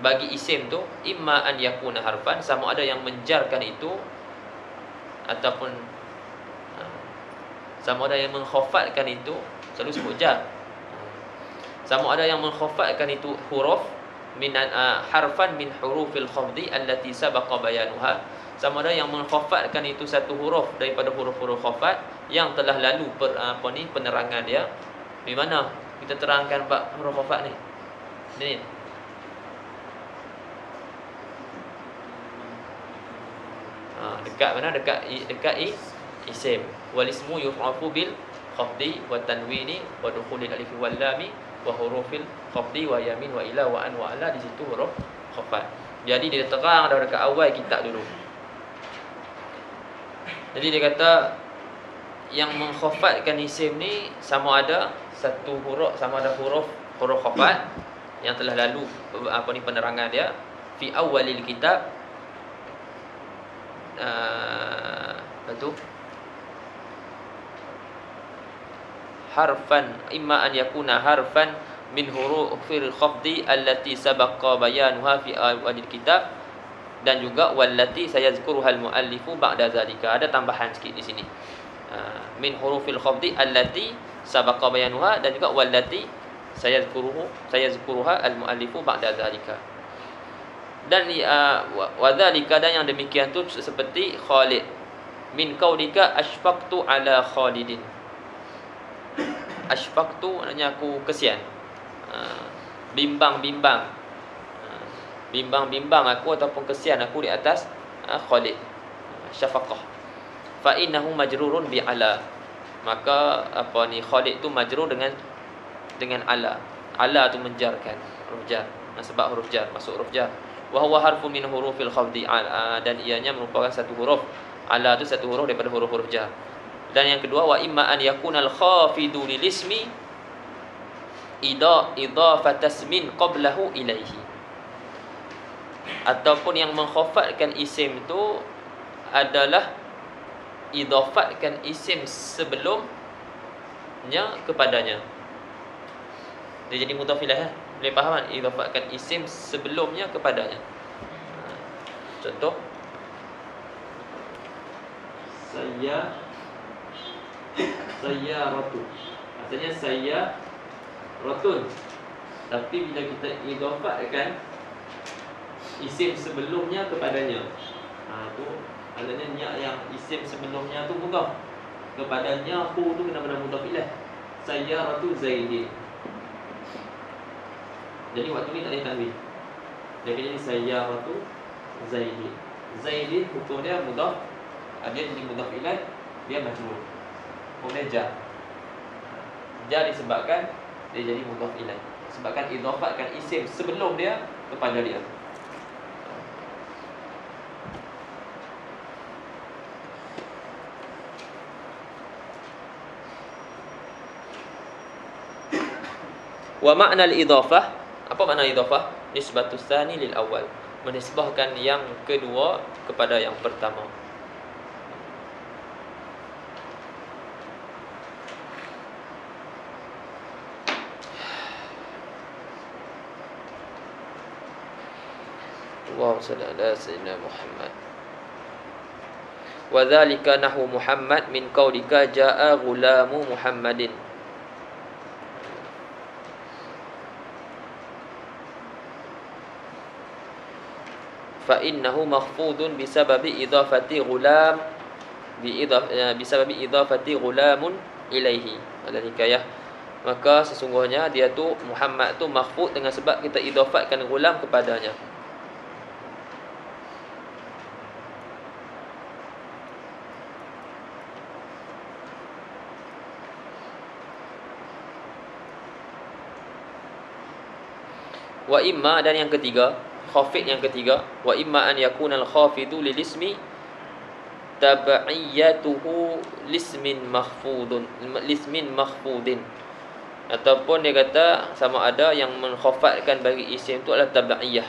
bagi isim tu, imma an yakuna harfan, sama ada yang menjarkan itu ataupun sama ada yang mengkhafatkan itu, selalu sebut jar. Sama ada yang mengkhafatkan itu huruf min harfan min hurufil khafdi allati sabaqa bayanuha. Sama ada yang mengkhafatkan itu satu huruf daripada huruf-huruf khafat yang telah lalu penerangan dia. Di mana kita terangkan bab huruf khafat ni? Ni. Dekat mana? Dekat isim. Wal ismu yur'afu bil khafdi wa tanwini wa dukhulil alif wal lam wa hurufil khafdi wa yamin wa ila wa an wa ala. Di situ huruf khafat. Jadi dia terang dah dekat awal kitab dulu. Jadi dia kata yang mengkhafatkan isim ni sama ada satu huruf, sama ada huruf khafat yang telah lalu penerangan dia fi awalil kitab. Betul. Harfan imma an yakuna harfan min hurufil khafdi allati sabaqa bayanuha fi awalil kitab, dan juga wallati sayazkuruhal muallifu ba'da zalika. Ada tambahan sikit di sini. Min hurufil khafdi allati sabaqa bayanuha, dan juga wallati sayazkuruha al muallifu ba'da zalika. Dan wa dzalika, dan yang demikian tu seperti Khalid min qaulika ashfaqtu ala Khalidin. Ashfaqtu maknanya aku kesian, bimbang-bimbang aku ataupun kesian aku di atas Khalid. Syafaqah. Fa innahu majrurun bi ala. Maka Khalid tu majrur dengan ala. Ala tu menjarkan huruf jar. Sebab huruf jar, masuk huruf jar. Wa huwa harfu min hurufil khafdi, dan ianya merupakan satu huruf. Ala tu satu huruf daripada huruf-huruf jar. Dan yang kedua, wa imma an yakunal khafidu lil ismi idafatasmin qablahu ilaihi. Ataupun yang mengkhafatkan isim tu adalah idafatkan isim sebelumnya kepadanya. Dia jadi mudhaf ilaih. Boleh faham kan? Idafatkan isim sebelumnya kepadanya. Contoh, sayyaratu. Asalnya sayyaratun. Tapi bila kita idafatkan isim sebelumnya kepadanya, tu adanya niat yang isim sebelumnya tu mudhaf kepadanya, hu tu kena mudhaf ilaih. Sayyaratu Zaidin. Jadi waktu ni tak boleh tanwin. Dia jadi sayyaratu Zaidin. Zaidin hukum dia mudhaf, dia jadi mudhaf ilaih, dia majrur. Kemudian jar disebabkan dia jadi mudhaf ilaih, sebabkan idafatkan isim sebelum dia kepada dia. Wa makna al-idhafah, apa makna idhafah? Nisbatus tsani lil awal, menisbahkan yang kedua kepada yang pertama. Allahumma shalli ala sayyidina Muhammad. Wa dzalika nahwu Muhammad min qaulika jaa ghulamu Muhammadin. Fa innahu makhfudun bisababi idafati ghulam bisababi idafati ghulamun ilaihi. Dalam hikayah, maka sesungguhnya dia tu Muhammad tu makhfud dengan sebab kita idafatkan ghulam kepadanya. Wa imma, dan yang ketiga, khafid yang ketiga, wa imma an yakuna al-khafidu lil ismi tab'iyatuhu lismin makhfudin. Ataupun dia kata sama ada yang mengkhafatkan bagi isim itu adalah tab'iyah.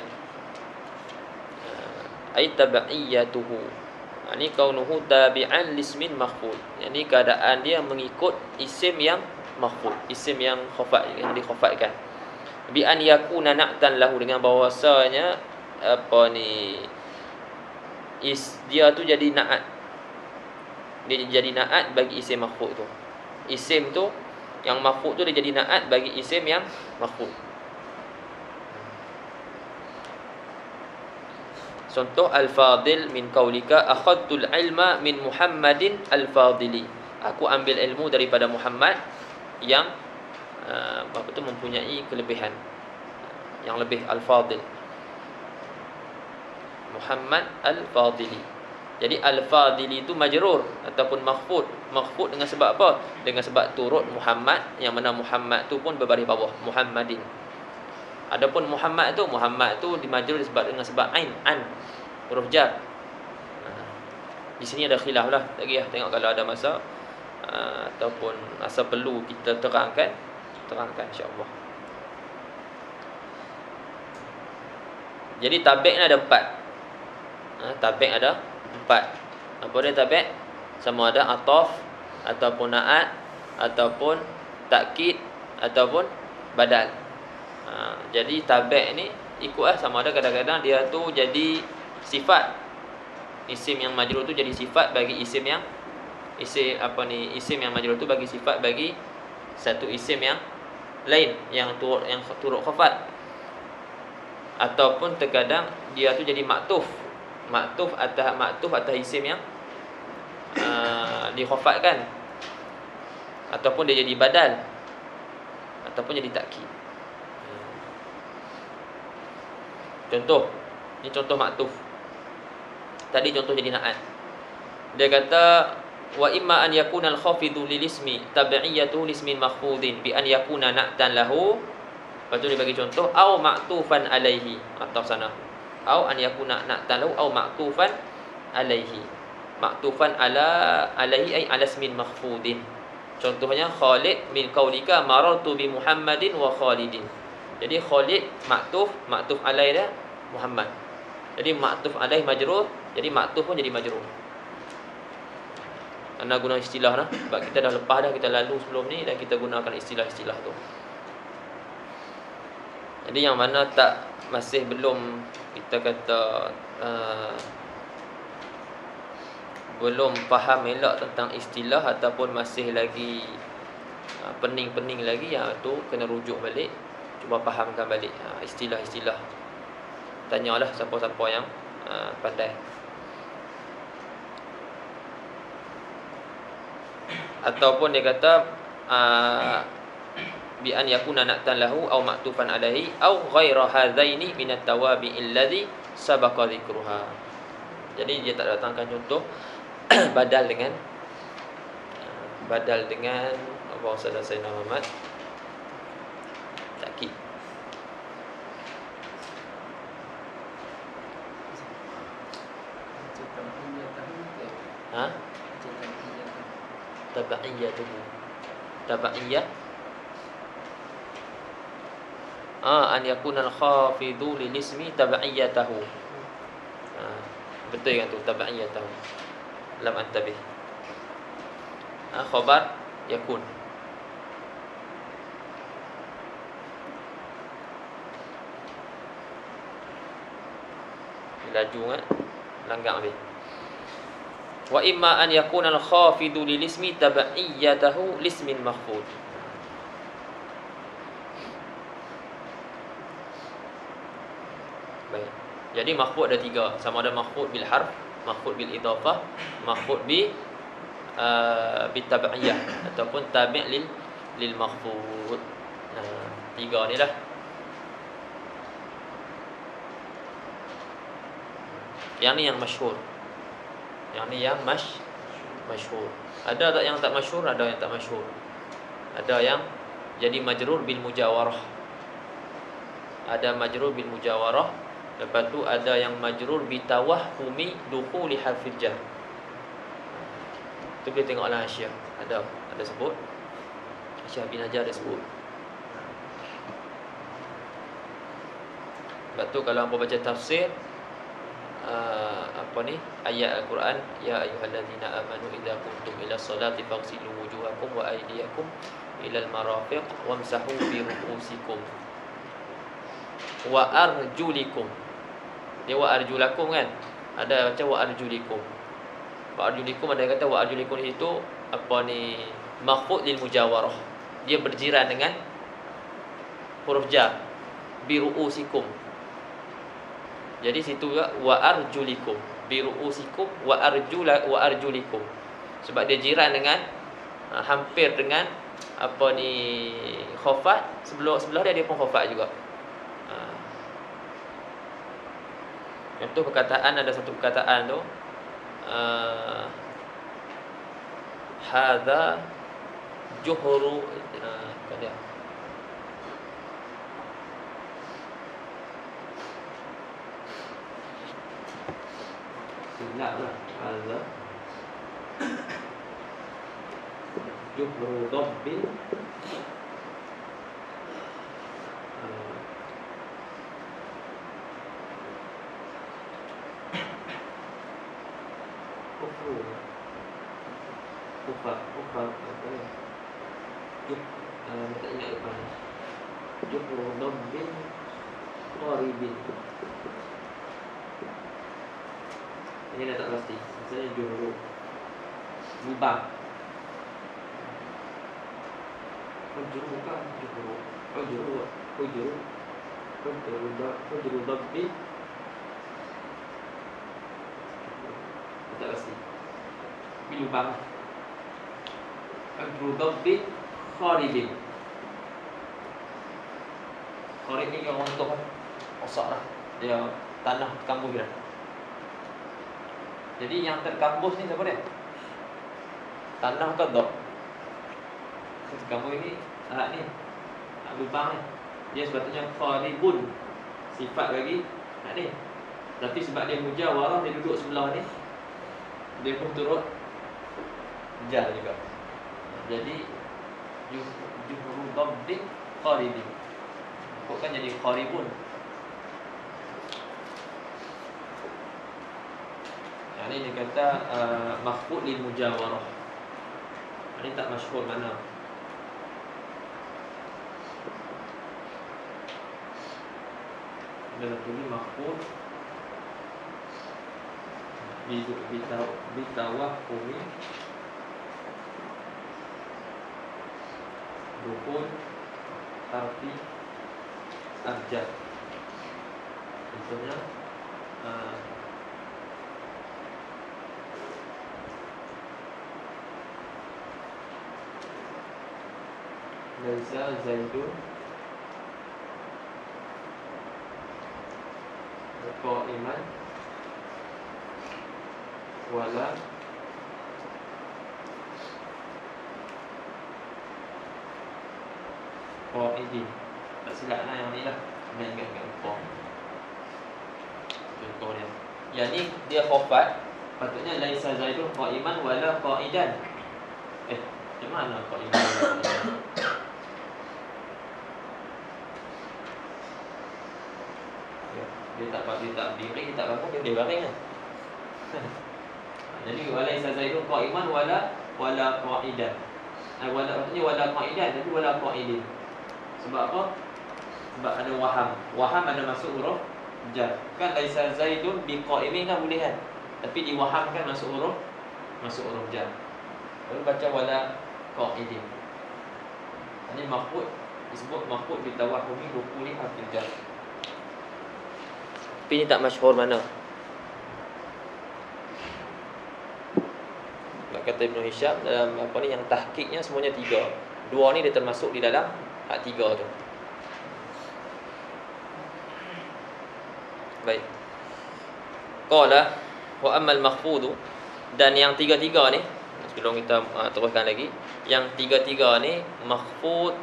Ai tab'iyatuhu. Ini kaunuhu tabi'an lismin makhfud. Yani keadaan dia mengikut isim yang makhfud, isim yang khafat, yang dikhafatkan. Bi an yakuna na'tan lahu, dengan bahawasanya apa ni, dia tu jadi na'at. Dia jadi na'at bagi isim makhfud tu. Isim tu yang makhfud tu dia jadi na'at bagi isim yang makhfud. Contoh, al-fadil min qaulika akhadtul ilma min Muhammadin al-fadili. Aku ambil ilmu daripada Muhammad yang apa tu, mempunyai kelebihan, yang lebih, al-fadil. Muhammad al-fadili. Jadi al-fadili itu majrur ataupun makhfud. Makhfud dengan sebab apa? Dengan sebab turut Muhammad, yang mana Muhammad tu pun berbaris bawah, Muhammadin. Adapun Muhammad tu dimajrur disebab dengan sebab ain, an, huruf jar. Di sini ada khilaf lah. Lagi lah, tengok kalau ada masa ataupun masa perlu kita terangkan insya-Allah. Jadi tabi' ni ada 4. Tabi' ada 4. Apa dia tabi'? Sama ada ataf ataupun na'at ataupun takkid ataupun badal. Jadi tabi' ni ikutlah, sama ada kadang-kadang dia tu jadi sifat. Isim yang majrur tu jadi sifat bagi isim yang isim yang majrur tu bagi sifat bagi satu isim yang lain yang turut khafat. Ataupun terkadang dia tu jadi maktuf atas isim yang dikhafatkan, ataupun dia jadi badal, ataupun jadi takkid. Contoh, ni contoh maktuf. Tadi contoh jadi na'at. Dia kata wa imma an yakuna al-khafidu lil ismi tabi'iyatu lismin makhfudin bi an yakuna na'tan lahu. Lepas tu dia bagi contoh, au ma'tufan alaihi, atau sana, au an yakuna na'tan lahu au ma'tufan alaihi. Ma'tufan alaihi ay ala ismin makhfudin. Contohnya Khalid min qaulika marartu bi Muhammadin wa Khalidin. Jadi Khalid maktuf alaih dia Muhammad. Jadi maktuf alaih majrur, jadi maktuf pun jadi majrur. Anda guna istilah lah, sebab kita dah lepas dah, kita lalu sebelum ni dan kita gunakan istilah-istilah tu. Jadi yang mana masih belum kita kata belum faham elok tentang istilah ataupun masih lagi pening-pening lagi, yang tu kena rujuk balik, cuba fahamkan balik istilah-istilah. Tanyalah siapa-siapa yang pandai. Ataupun dia kata bi an yakuna na'tan lahu au ma'tufan alaihi au ghaira hadzaini min at-tawabi alladhi sabaqa dzikruha. Jadi dia tak datangkan contoh badal dengan apa Ustaz Sayyidina Muhammad takkid. Tabaiyah an yakuna al-khafidu lil ismi tabaiyatahu. Betul kan tu, tabaiyatahu. Lam antabih. Khabar yakun. Laju kan, langgang habis. Wa imma an yakuna al-khafidu lil ismi tabaiyatahu lismin makhfud. Baik. Jadi makhfud ada 3, sama ada makhfud bil harf, makhfud bil idafah, makhfud bi tabaiyah ataupun tabi' lil makhfud. 3 ni lah. Yang ni yang masyhur. Yang ni yang masyhur. Ada tak yang tak masyhur? Ada yang tak masyhur. Ada yang jadi majrur bil mujawarah. Ada majrur bil mujawarah. Lepas tu ada yang majrur bi tawahhumi dukhuli harfil jar. Tu boleh tengok lah Syiah. Ada sebut. Syekh bin Hajar ada sebut. Lepas tu kalau hangpa baca tafsir apa ni? ayat Al-Quran, ya ayyuhallazina amanu idza qumtum ila sholati faghsilu wujuhakum wa aydiyakum ila al-marafiq wamsahu bi ru'usikum wa arjulikum. Dia wa arjulakum kan, ada macam wa arjulikum. Wa arjulikum ada yang kata wa arjulikum itu apa ni, makhfud lil mujawarah, dia berjiran dengan huruf jar, bi ru'usikum. Jadi situ juga wa arjulikum, bi ru'usikum wa arjulikum. Sebab dia jiran dengan hampir dengan apa ni, khafat. Sebelah dia pun khafat juga. Contoh perkataan, ada satu perkataan tu, hadza juhru, apa dia? Silap lah. Hadza juhru dhabbin, Kufar apa ni? Tak ingat depan. Juhru dhabbin qaribin. Ini dah tak pasti. Misalnya juhru lubang. Juhru bukan juhru. Juhru dhabbin. Tak pasti. Ini lubang. Al-Rudabbi Kharibin. Kharib ni yang untuk rosak lah. Dia tanah terkambus dia. Jadi yang terkambus ni siapa dia? Tanah ke tak? Terkambus ni, ni lubang ni, dia sepatutnya Kharibun, sifat lagi ni. Tapi sebab dia mujawarah, dia duduk sebelah ni, dia pun turut jar juga. Jadi juhru dhabbin qaribin, bukan jadi qaribun. Yang ini dia kata makhfud lil mujawarah. Ini tak masyhur mana. Ada satu ni makhfud bitawahumi rukun harfi abjad. Contohnya laisa zaidun qa'iman wala qa'idin. Tak silap lah yang ni lah. Kena ingat-ingat lupa contoh dia. Yang ni dia khafat, patutnya laisa zaidun qa'iman wala qa'idan. Macam mana qa'iman wala qa'idan? Dia tak berdiri, dia tak bangun, dia baring lah. Jadi walaisa zaidun qa'iman wala qa'idan. Patutnya wala qa'idan, tapi wala qa'idin. Sebab apa? Sebab ada waham. Waham ada masuk huruf jar. Kan laisa zaidun biqa'imin kan boleh kan? Tapi diwahamkan masuk huruf jar. Lalu baca wala qa'idin. Ini makhfud, disebut makhfud bitawahumi rukuni harfil jar. Tapi ini tak masyhur mana. Kata Ibn Hisham dalam apa ni, yang tahqiqnya semuanya 3. 2 ni dia termasuk di dalam hak 3 tu. Baik. Qala wa ammal makhfudu, dan yang 3 ni sebelum kita teruskan lagi, yang 3 ni makhfud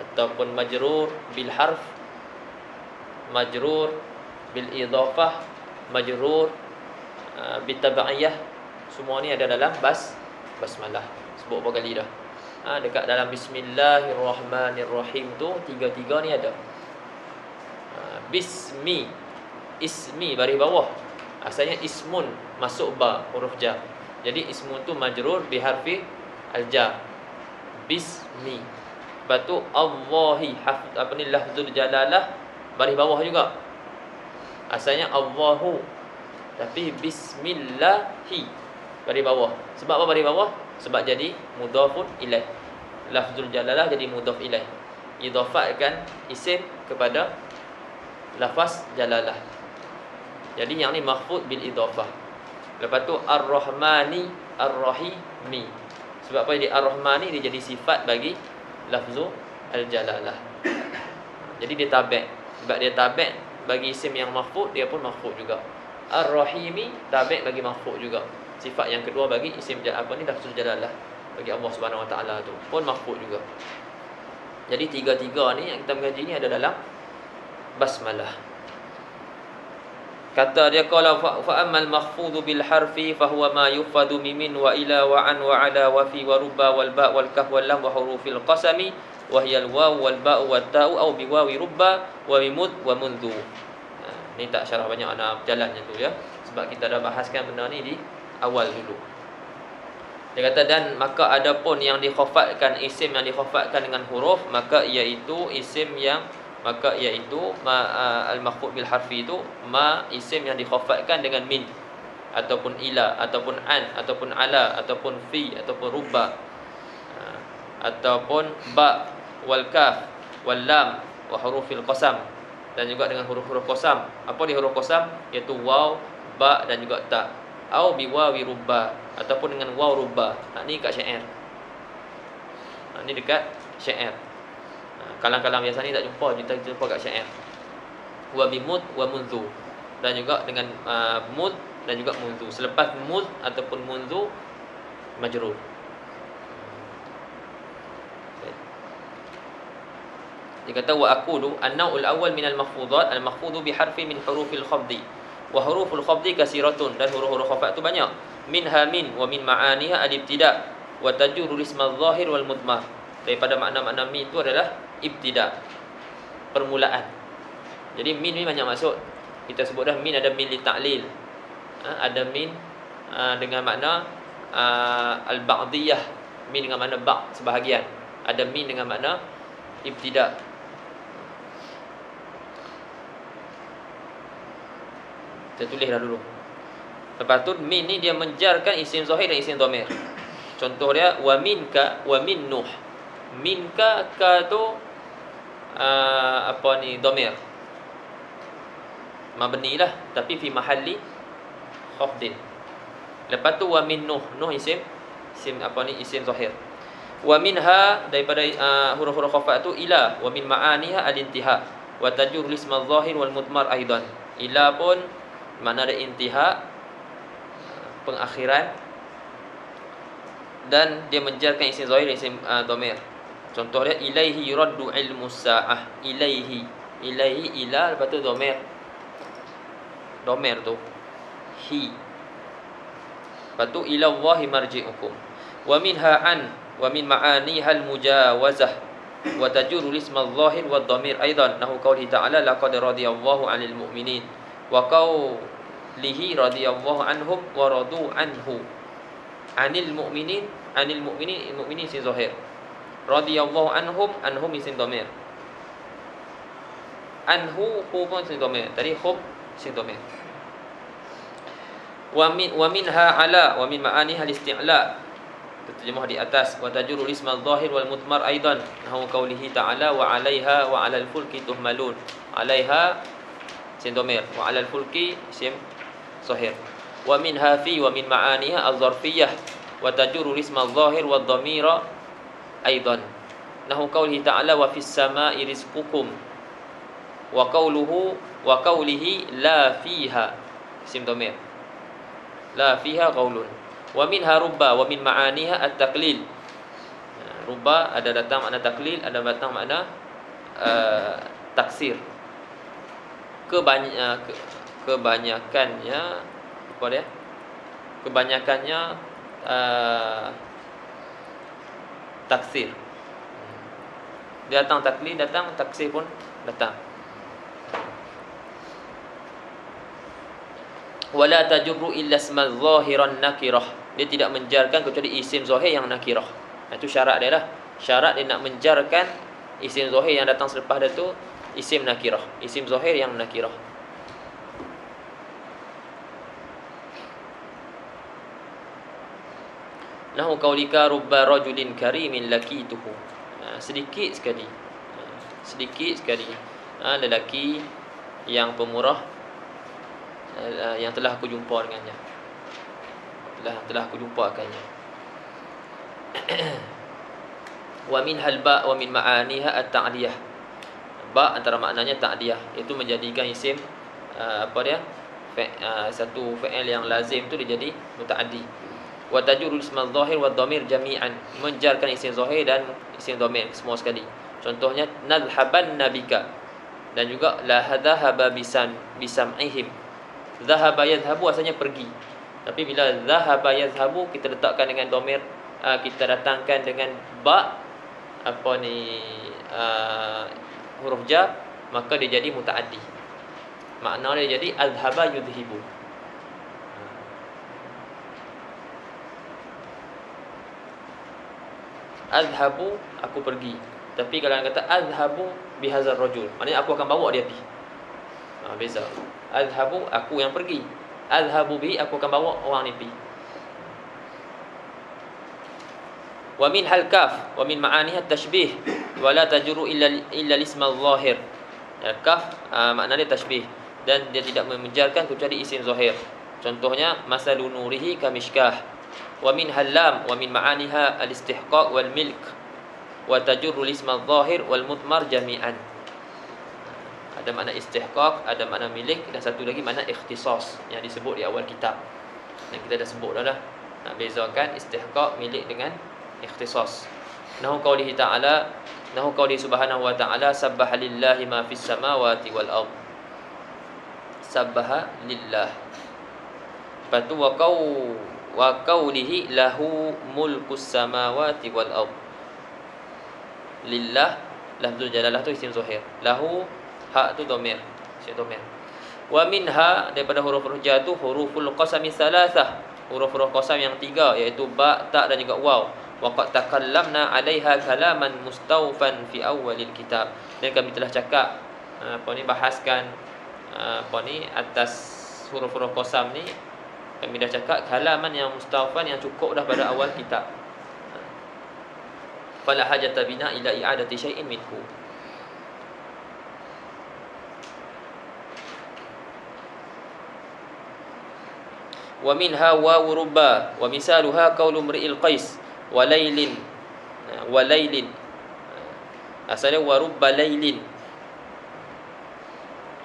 ataupun majrur bil harf, majrur bil idhafah, majrur bil tabaiyah, semua ni ada dalam basmalah. Sebut berapa kali dah. Dekat dalam Bismillahirrahmanirrahim tu 3 ni ada. Bismi, ismi baris bawah, Asalnya ismun masuk ba, huruf jar. Jadi ismun tu majrur biharfi al-jar. Bismi. Lepas tu Allahi, apa ni, lafzul jalalah baris bawah juga. Asalnya Allahu, tapi bismillahi baris bawah. Sebab apa baris bawah? Sebab jadi mudhafun ilaih. Lafzul jalalah jadi mudhaf ilaih. Idhafatkan isim kepada lafaz jalalah. Jadi yang ni mahfud bil idhafah. Lepas tu Ar-Rahmani, Ar-Rahimi. Sebab apa jadi Ar-Rahmani, dia jadi sifat bagi lafzu al-jalalah. Jadi dia tabi'. Sebab dia tabi' bagi isim yang mahfud, dia pun mahfud juga. Ar-Rahimi tabi' bagi mahfud juga. Sifat yang kedua bagi isim apa ni, lafzul jalalah, bagi Allah Subhanahu Wa Taala tu pun mahfud juga. Jadi tiga-tiga ni yang kita mengaji ni ada dalam basmalah. Kata dia, qala fa ammal makhfudhu bil harfi fa huwa ma yufadu mimin wa ila wa an wa ala wa fi wa rubba wal ba wal kaf wal lam wa hurufil qasami wa hiya al waw wal ba wa ta'u au bi wawi rubba wa bimud wa mundhu. Ni tak syarah banyak, nak berjalannya tu ya, sebab kita dah bahaskan benda ni di awal dulu. Dia kata, dan maka adapun yang dikhafatkan, isim yang dikhafatkan dengan huruf, maka iaitu isim yang al-makhfud bil harfi itu isim yang dikhafatkan dengan min ataupun ila ataupun an ataupun ala ataupun fi ataupun rubba ataupun ba wal kaf wal lam wa hurufil qasam, dan juga dengan huruf-huruf qasam. Apa di huruf qasam? Iaitu waw, ba dan juga ta. Au bi wawi rubba, ataupun dengan waw rubba. Ni kat syair. Ni dekat syair. Kalang-kalang biasa ni tak jumpa, kita jumpa kat syair. Wa bimud wa munzu, dan juga dengan mud dan juga munzu. Selepas mud ataupun munzu majrur. Dia kata, wa aqulu an-naw'ul awwal minal mahfudhat al-mahfudhu bi harfi min hurufil khafdi wa huruful khafdi kasiratun, dan huruf-huruf khafat tu banyak. Minha min wa min ma'aniha al-ibtida' wa tajurru isma adh-dhahir wal mudmar. Daripada makna-makna min tu adalah ibtida', permulaan. Jadi min ni banyak maksud. Kita sebut dah min, ada min li ta'lil, ada min dengan makna al-ba'diyah, min dengan makna ba' sebahagian. Ada min dengan makna ibtida'. Saya tulis dah dulu. Lepas tu min ni dia menjarkan isim zahir dan isim dhamir. Contoh dia, wa minka wa min nuh. Minka, ka tu apa ni, dhamir mabni lah, tapi fi mahalli khafdin. Lepas tu wa min nuh, nuh isim apa ni, isim zahir. Wa minha, daripada huruf-huruf khafat tu ila, wa min ma'aniha al-intiha wa tajur isma adh-dhahir wal mudmar aidan. Ila pun makna ada intiha, pengakhiran, dan dia menjarkan isim zahir dan isim dhamir. Contoh dia, ilaihi yuraddu ilmu sa'ah. Ilaihi, ilaihi ila, lepas tu dhamir. Dhamir tu hi. Lepas tu ila Allahi marji'ukum. Wa minha an wa min ma'aniha al-mujawazah wa tajurru isma adh-dhahir wa dhamir aidan. Nahu qawlihi ta'ala laqad radiyallahu 'anil mu'minin wa qawlihi radiyallahu anhum wa radu anhu. 'Anil mu'minin, 'anil mu'minin, mu'minin isim zahir. Radiyallahu anhum, anhum isim dhamir. Anhu, hu pun isim dhamir. Tadi hum isim dhamir. Wa minha ala wa min ma'aniha al-isti'la. Terjemah di atas. Wa tajurru isma adh-dhahir wal mudmar aidan. Nahu qawlihi ta'ala wa 'alaiha wa 'alal fulki tuhmalun. 'Alaiha isim dhamir, wa 'alal fulki isim zahir. Wa minha fi wa min ma'aniha az-zarfiyyah wa tajurru isma adh-dhahir wad dhamira aidan. Nahu qawlihi ta'ala wa fis sama'i rizqukum wa qawlihi la fiha isim dhamir, la fiha qaulun. Wa minha rubba wa min ma'aniha at-taqlil. Rubba ada datang makna taklil, ada datang makna taksir. Kebanyakannya apa dia? Kebanyakannya taksir. Dia datang taklil, datang taksir pun datang. Wala tajurru illa isma zahiran nakirah. Dia tidak menjarkan kecuali isim zahir yang nakirah. Itu syarat dia lah. Syarat dia nak menjarkan isim zahir yang datang selepas dia tu isim nakirah, isim zahir yang nakirah. Nahu qaulika rubba rajulin karimin lakituhu. Sedikit sekali. Sedikit sekali. Lelaki yang pemurah yang telah aku jumpa dengannya. Telah aku jumpa akannya. Wa min halba wa min ma'aniha at-ta'diyah. Ba antara maknanya ta'diyah, itu menjadikan isim satu fi'il yang lazim tu dia jadi mutaaddi. Wa tajurru isma adh-dhahir wa dhamir jami'an, menjarkan isim zahir dan isim dhamir semua sekali. Contohnya nadhhaban nabika, dan juga la hadhaba bisam'ihim. Dhahaba yadhhabu asalnya pergi, tapi bila dhahaba yadhhabu kita letakkan dengan dhamir, kita datangkan dengan ba huruf jar, maka dia jadi mutaaddi. Makna dia jadi adhaba yudhibu. Adhabu, aku pergi. Tapi kalau kata adhabu bihazar rajul, maknanya aku akan bawa dia pergi. Beza. Adhabu, aku yang pergi. Adhabu bihi, aku akan bawa orang ni pergi. Wa min hal kaf wa min ma'aniha tashbih wa la tajuru illa isma zahir. Kaf makna dia tashbih, dan dia tidak menjarkan kecuali isim zahir. Contohnya masalu nurihi kamishkah. Wa min halam wa min ma'aniha al-istihqaq wal milk wa tajurru al-isma adh-dhahir wal mudmar jami'an. Ada makna istihqaq, ada makna milik, dan satu lagi makna ikhtisas yang disebut di awal kitab. Dan kita dah sebut dah. Nak bezakan istihqaq, milik dengan ikhtisas. Nahu qaulihi ta'ala, nahu qauli subhanahu wa ta'ala, sabbaha lillahi ma fis samawati wal ard. Sabbaha lillah. Patu wa qaulihi lahu mulkus samawati wal ard. Lillah, lafzul jalalah tu isim zahir. Lahu, ha tu dhamir, isim dhamir. Wa minha, daripada huruf-huruf jar tu huruful qasami salasah, huruf-huruf qasam yang tiga, iaitu ba, ta dan juga waw. Wa qad takallamna 'alaiha kalaman mustawfan fi awwalil kitab. Dan kami telah cakap bahaskan atas huruf-huruf qasam ni. Kami dah cakap kalaman yang mustawfan, yang cukup dah pada awal kitab. Fala hajata bina ila i'adati syai'in minhu. Wa minha wawu rubba wa misaluha qaulu mri'il qais wa laylin asalnya wa rubba laylin,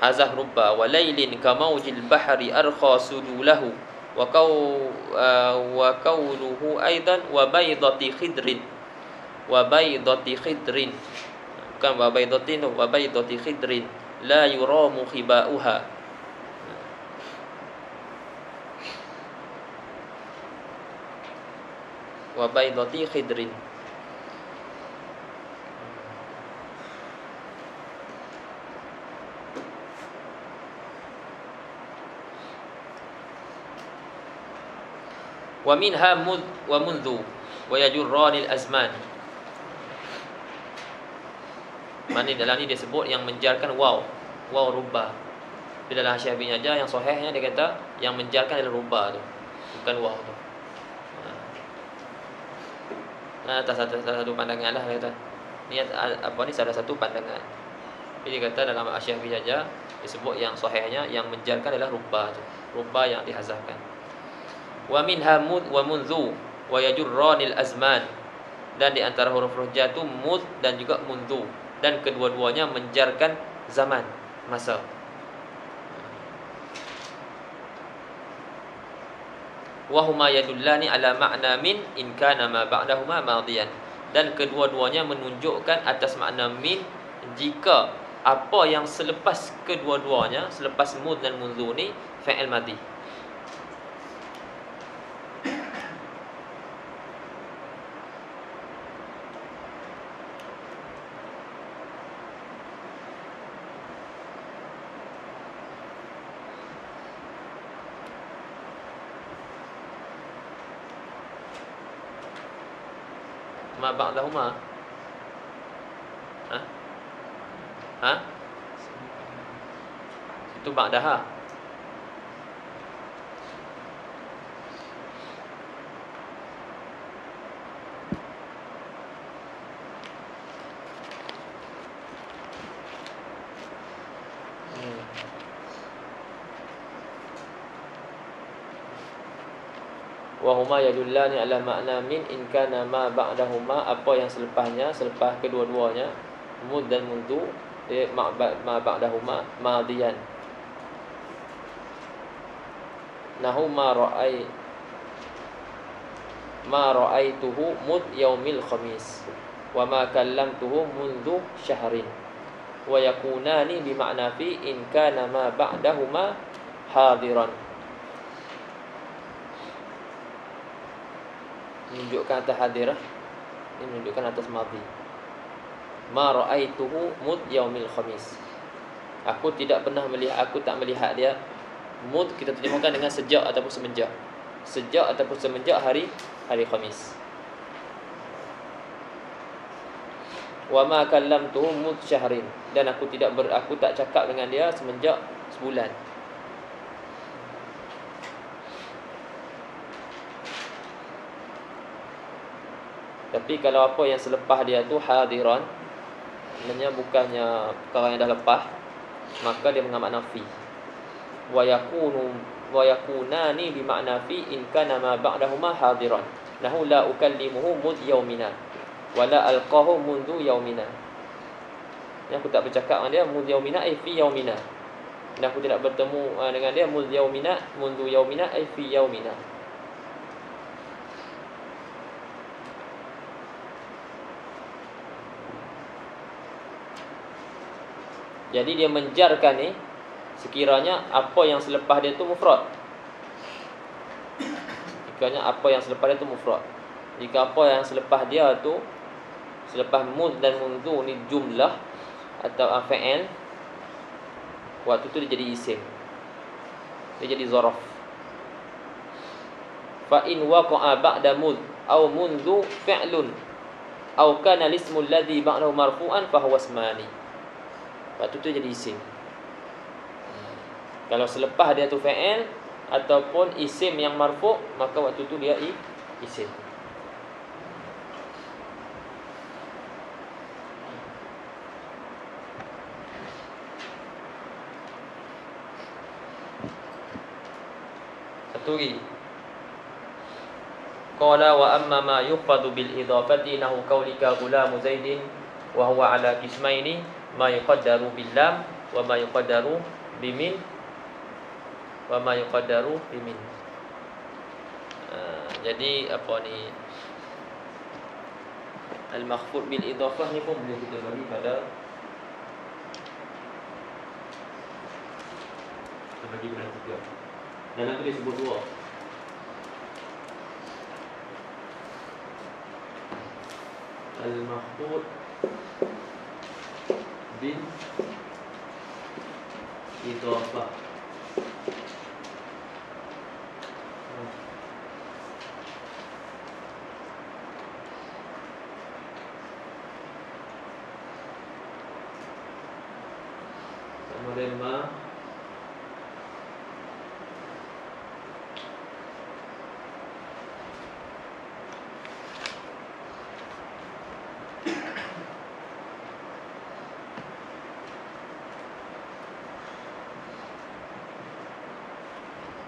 hazah rubba, wa laylin kamaujil bahri arkha sudulahu wa qawluhu aidan wa baydati khidrin, bukan wa baydatin, wa baydati khidrin la yuramu khibauha. Wa baydati khidrin. Wa minha mud wa mundhu wa yajurranil azman. Mana dalam ni dia sebut yang menjarkan waw rubba. Bila dalam Syekh bin Hajar yang sahihnya dia kata yang menjarkan adalah rubba tu, bukan waw tu. Atas satu pandangan lah kata. Ni salah satu pandangan. Dia kata dalam Syekh bin Hajar disebut yang sahihnya yang menjarkan adalah rubba tu, rubba yang dihazafkan. Wa minha mud wa munzu wa yajurranil azman. Dan di antara huruf-huruf jar tu mud dan juga munzu, dan kedua-duanya menjarkan zaman, masa. Wa huma yadullani ala ma'na min in kana ma ba'dahuma madiyan. Dan kedua-duanya menunjukkan atas makna min jika apa yang selepas kedua-duanya, selepas mud dan munzu ni fi'il madhi. ma ba'dahuma. Ha? Ha? Itu ba'daha. Wa huma yadullani ala makna min in kana ma ba'dahuma, apa yang selepasnya, selepas kedua-duanya, mud dan mundu, dia ma ba'dahuma madiyan. Nahu ma ra'aituhu mud yaumil khamis wa ma kallamtuhu mundu syahrin wa yakunani bi makna fi in kana ma ba'dahuma hadiran. Menunjukkan atas hadirah, ini menunjukkan atas madhi. Ma ra'aituhu mud yaumil khamis. Aku tak melihat dia. Mud kita terjemahkan dengan sejak ataupun semenjak. Sejak ataupun semenjak hari Khamis. Wa ma kallamtuhu mud syahrin, dan aku tak cakap dengan dia semenjak sebulan. Tapi kalau apa yang selepas dia tu hadiran, maknanya bukannya perkara yang dah lepas, maka dia mengamak nafi. Wa yakunani bi makna fi in kana ma ba'dahuma hadiran. Nahu la ukallimuhu mud yaumina wa la alqahu mundu yaumina. Yang aku tak bercakap dengan dia mud yaumina ai fi yaumina. Dan aku tidak bertemu dengan dia mud yaumina mundu yaumina ai fi yaumina. Jadi dia menjarkan ni sekiranya apa yang selepas dia tu mufrad. Sekiranya apa yang selepas dia tu mufrad. Jika apa yang selepas dia tu, selepas mud dan mundu ni jumlah atau fa'il, waktu tu dia jadi isim. Dia jadi zaraf. Fa in waqa'a ba'da mud aw mundu fi'lun aw kana al-ismu alladhi ba'dahu marfu'an fa huwa ismani. Waktu tu jadi isim. Kalau selepas dia tu fa'il ataupun isim yang marfu', maka waktu tu dia isim. Satu lagi. Qala wa amma ma yuqadu bil idafati nahu qaulika gulamu zaidin wa huwa ala qismaini ma yuqaddaru bil lam wa ma yuqaddaru bimin wa ma yuqaddaru bimin. Jadi apa ni, al-makhfud bil idafah ni pun boleh kita bagi pada tiga. Dalam tu dia sebut dua. Al-makhfud bil idafah. Sama dengan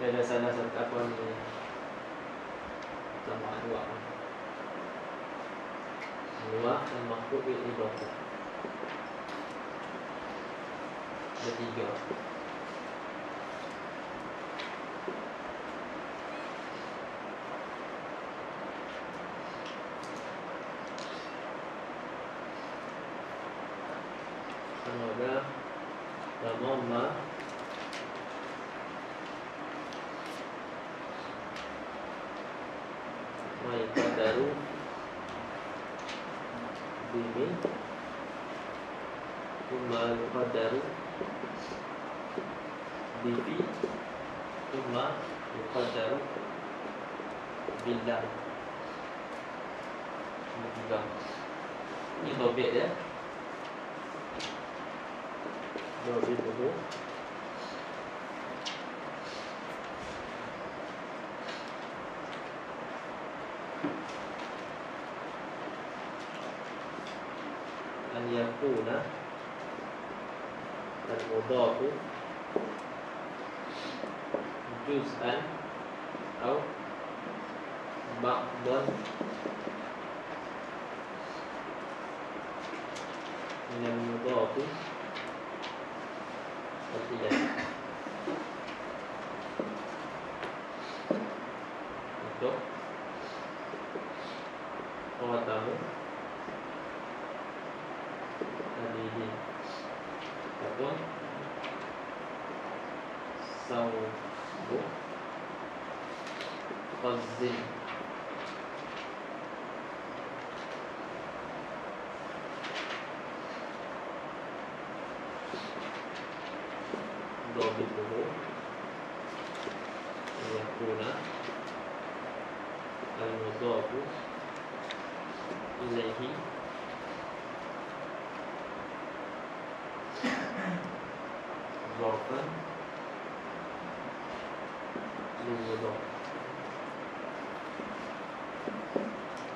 ada salah satu apa ni sama dua dan makhfud bil idafah. Ada tiga. Ada tamamma ma yuqaddaru bimin ma yuqaddaru bifi ma yuqaddaru billah ketiga. Ini topik dia. Topik dulu. An yakuna al-mudhafu juz'an atau ba'dan min al-mudhafi artinya untuk mengetahui hadirin ataupun sawbu qazzin dobituhu yakuna al-mudhafu ilaihi ظرفا للمضاف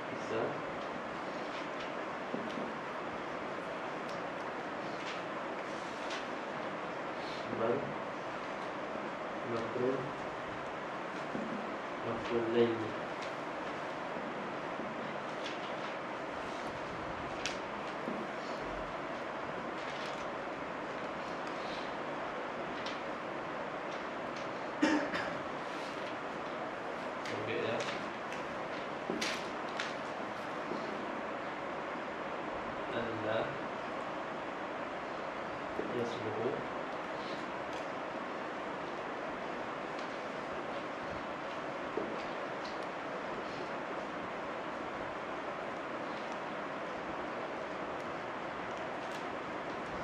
bisa bal maf'ul laini anda yasbuhu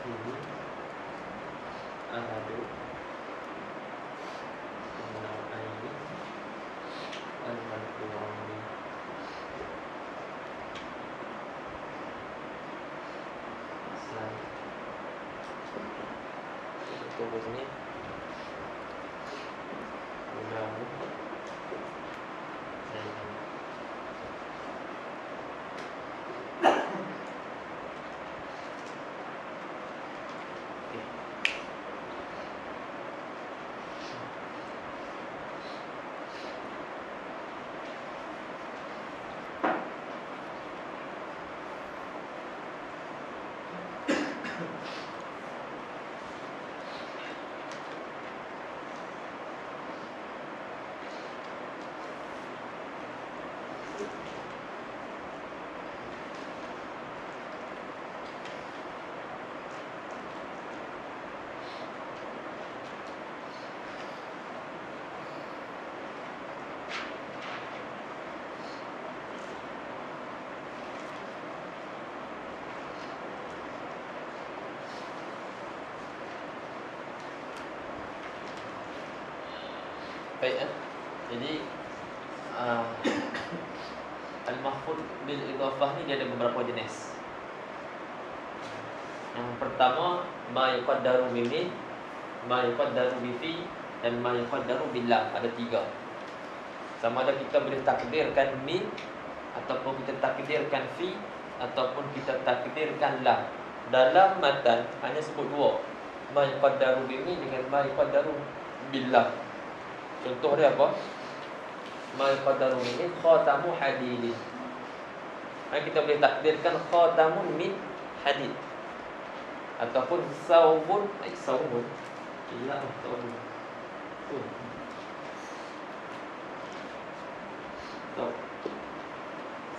ini ahadu al-aini al-marfu'ani tunggu sini. Mudah-mudahan baik ya. Jadi al-mahfuz bil idhafah ni dia ada beberapa jenis. Yang pertama ma yuqaddaru bihi, ma yuqaddaru bihi dan ma yuqaddaru billah. Ada tiga. Sama ada kita boleh takdirkan min ataupun kita takdirkan fi ataupun kita takdirkan la. Dalam matan hanya sebut dua. Ma yuqaddaru bihi dengan ma yuqaddaru billah. Contoh dia apa? Ma yuqaddaru min khatamu hadid. Kita boleh takdirkan khatamun min hadid ataupun saubun saubun illa saubun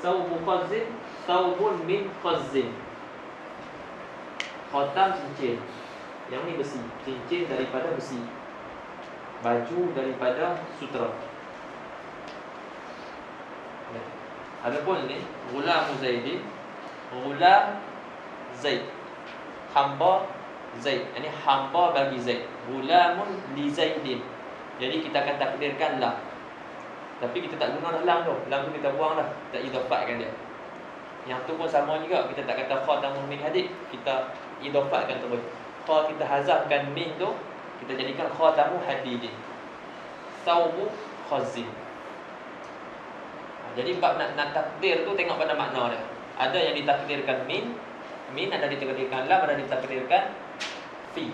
saubu qazzin saubun min qazzin. Khatam cincin, yang ni besi, cincin daripada besi, baju daripada sutera. Adapun ni ghulam Zaidin, ghulam Zaid, hamba Zaid. Ini hamba bagi Zaid. Ghulamun li Zaidin. Jadi kita akan takdirkan lam. Tapi kita tak guna lam tu. Lam tu kita buang dah. Kita idafahkan dia. Yang tu pun sama juga. Kita tak kata khatamun min hadid, kita idafatkan terus. Kha kita hazafkan min tu, kita jadikan khatamu hadidin. Thawbu khazin. Jadi bab nak takdir tu tengok pada makna dia. Ada yang ditakdirkan min, ada ditakdirkan lam, ada ditakdirkan fi.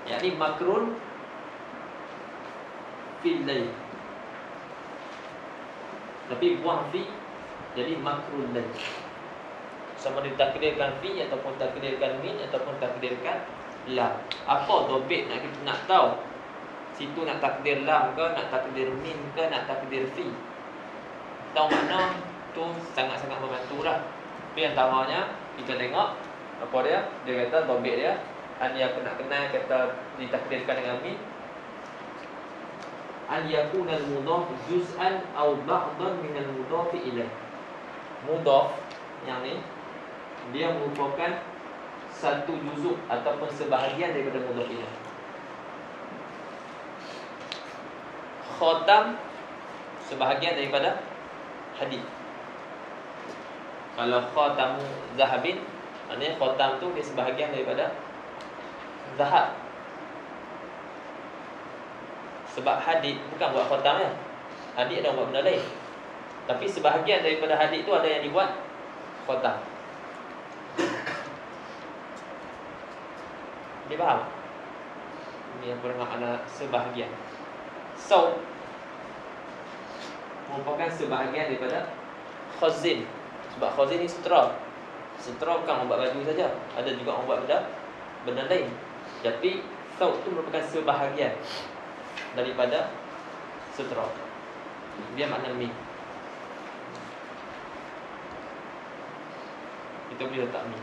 Yakni makrun fil lail. Tapi buang fi jadi makrun lail. Sama ditakdirkan fi ataupun takdirkan min ataupun takdirkan lam. Apa dobit nak tahu? Situ nak takdir lam ke, nak takdir min ke, nak takdir fi. Tahu makna tu sangat-sangat membantulah. Tapi antaranya kita tengok apa dia? Dia kata dobit dia an yakun nak kenal kata ditakdirkan dengan min. An yakuna al-mudhaf juz'an aw ba'dan min al-mudhaf ilaih. Mudhaf yang ni dia merupakan satu juzuk ataupun sebahagian daripada mudhaf ilaih. Khatam sebahagian daripada hadis. Kalau khatamu zahabin, maknanya khatam tu dia sebahagian daripada zahab. Sebab hadis bukan buat khatam ya. Hadis ada buat benda lain. Tapi sebahagian daripada hadis tu ada yang dibuat khatam. Dia faham? Ini yang bermakna makna sebahagian. So merupakan sebahagian daripada khazin. Sebab khazin ni sutra. Sutra bukan orang buat baju saja, ada juga orang buat benda lain. Tapi thawb tu merupakan sebahagian daripada sutra. Dia makna min. Kita boleh letak min.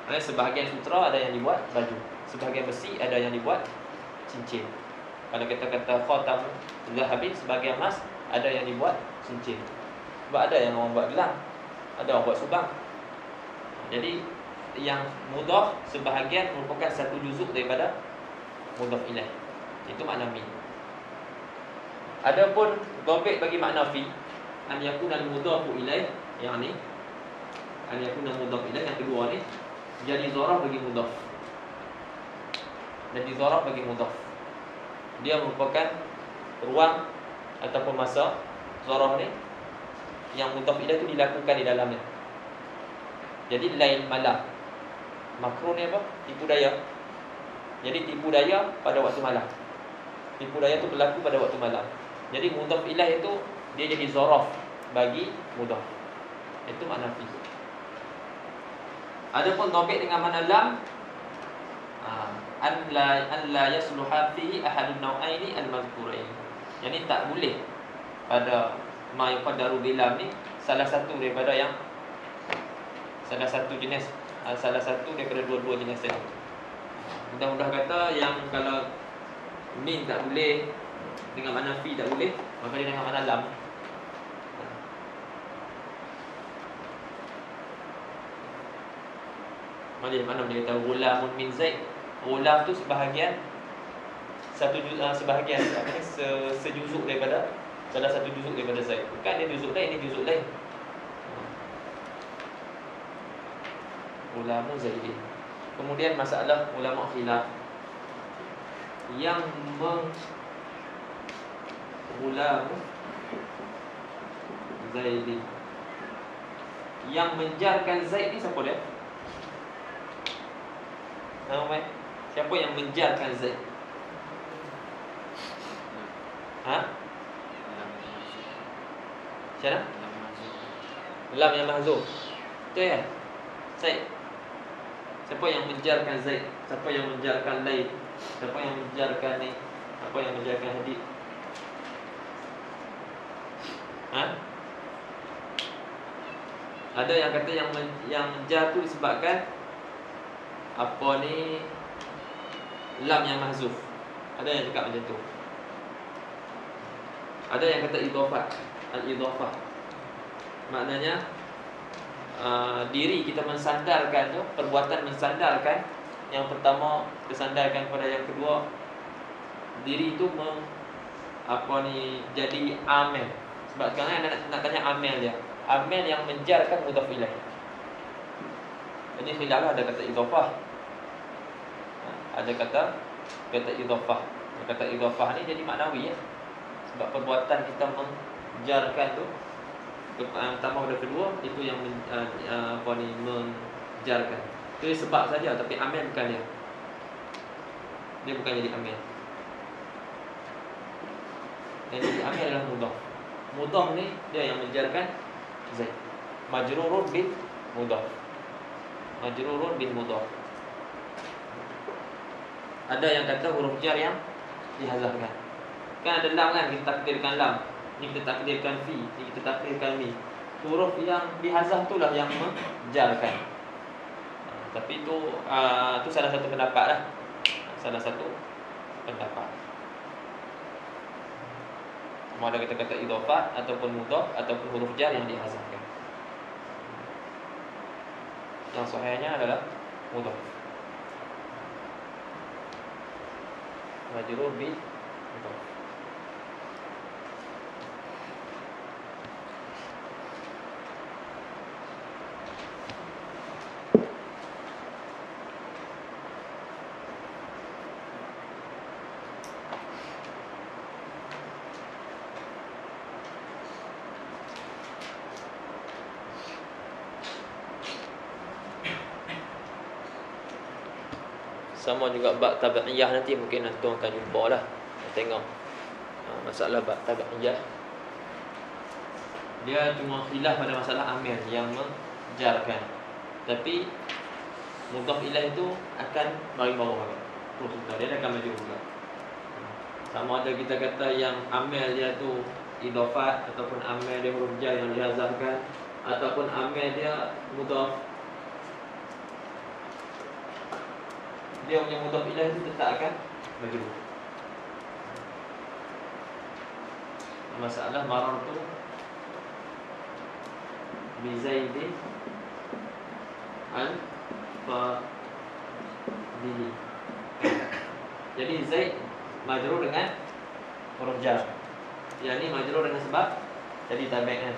Ada sebahagian sutra ada yang dibuat baju, sebahagian besi ada yang dibuat cincin. Kalau kita kata khatam zahabin sebahagian emas ada yang dibuat cincin. Sebab ada yang orang buat gelang, ada orang buat subang. Jadi yang mudhaf sebahagian merupakan satu juzuk daripada mudhaf ilaih. Itu makna min. Adapun dhabit bagi makna fi, an yakuna al-mudhafu ilaih, yang ni an yakuna mudhaf ilaih yang kedua ni jadi zaraf bagi mudhaf. Jadi zaraf bagi mudhaf. Dia merupakan ruang ataupun masa zaraf ni yang mudhaf ilaih tu dilakukan di dalamnya. Jadi lain malam. Makrun ni apa? Tipu daya. Jadi tipu daya pada waktu malam. Tipu daya tu berlaku pada waktu malam. Jadi mudhaf ilaih itu dia jadi zaraf bagi mudhaf. Itu makna fi. Adapun dhabit dengan makna lam, an la yasluha fihi ahadun naw'aini al-mazkurain. Yani tak boleh pada ma yuqaddaru bilam ni salah satu daripada yang salah satu jenis, salah satu daripada dua-dua jenis tadi. Mudah-mudah kata yang kalau min tak boleh dengan makna fi tak boleh, maka dia dengan makna lam. Mana dia kata ghulamun min Zaid. Ghulam tu sebahagian sebahagian apa ni sejuzuk daripada salah satu juzuk daripada Zaid. Bukan dia juzuk lain, ini juzuk lain. Ghulamun Zaidin. Kemudian masalah ulama khilaf yang ghulam Zaidin, yang menjarkan Zaid ni siapa dia? Siapa yang menjarkan Zaid? Siapa? Lam yang mahzuf. Betul ya? Zaid. Siapa yang menjarkan Zaid? Siapa yang menjarkan Laid? Siapa yang menjarkan ni? Siapa yang menjarkan Hadid? Ada yang kata yang menjar tu disebabkan apa ni lam yang mahzuf. Ada yang cakap macam tu. Ada yang kata idhafah, al-idhafah. Maknanya diri kita mensandarkan tu, perbuatan mensandarkan. Yang pertama tersandarkan kepada yang kedua, diri itu jadi amil. Sebab sekarang nak tanya amil dia. amil yang menjarkan mudhaf ilaih. Jadi khilaf ada kata idhafah. Ada kata idhafah. Kata idhafah ni jadi maknawi ya. Sebab perbuatan kita menjarkan tu pertama dan kedua itu yang menjarkan. Itu sebab saja tapi amil bukan dia. Dia bukan jadi amil. Yang jadi amil adalah mudhaf. Mudhaf ni dia yang menjarkan Zaid. Majrurun bin mudhaf. Majrurun bin mudhaf. Ada yang kata huruf jar yang dihazafkan. Kan ada lam kan, kita takdirkan lam. Ni kita takdirkan fi, ni kita takdirkan mi. Huruf yang dihazaf itulah yang menjarkan. Tapi tu salah satu pendapat lah. Salah satu pendapat. Sama ada kita kata idhafah ataupun mudhaf ataupun huruf jar yang dihazafkan. Yang sahihnya adalah mudhaf. Majrur bi mudhaf. Sama juga bab tabi'iyah nanti mungkin antum akan jumpa lah. Tengok masalah bab tabi'iyah. Dia cuma khilaf pada masalah amil yang menjarkan. Tapi mudhaf ilaih itu akan mari bawah juga. Terus dia akan maju juga. Sama ada kita kata yang amil dia tu idhafat ataupun amil dia huruf jar yang dihazafkan ataupun amil dia mudhaf. Dia punya mudhaf ilaih itu tetap akan majrur. Masalah marartu bi Zaidin al-Fadili. Jadi Zaid majrur dengan huruf jar. Yang ni majrur dengan sebab jadi tabi' kan.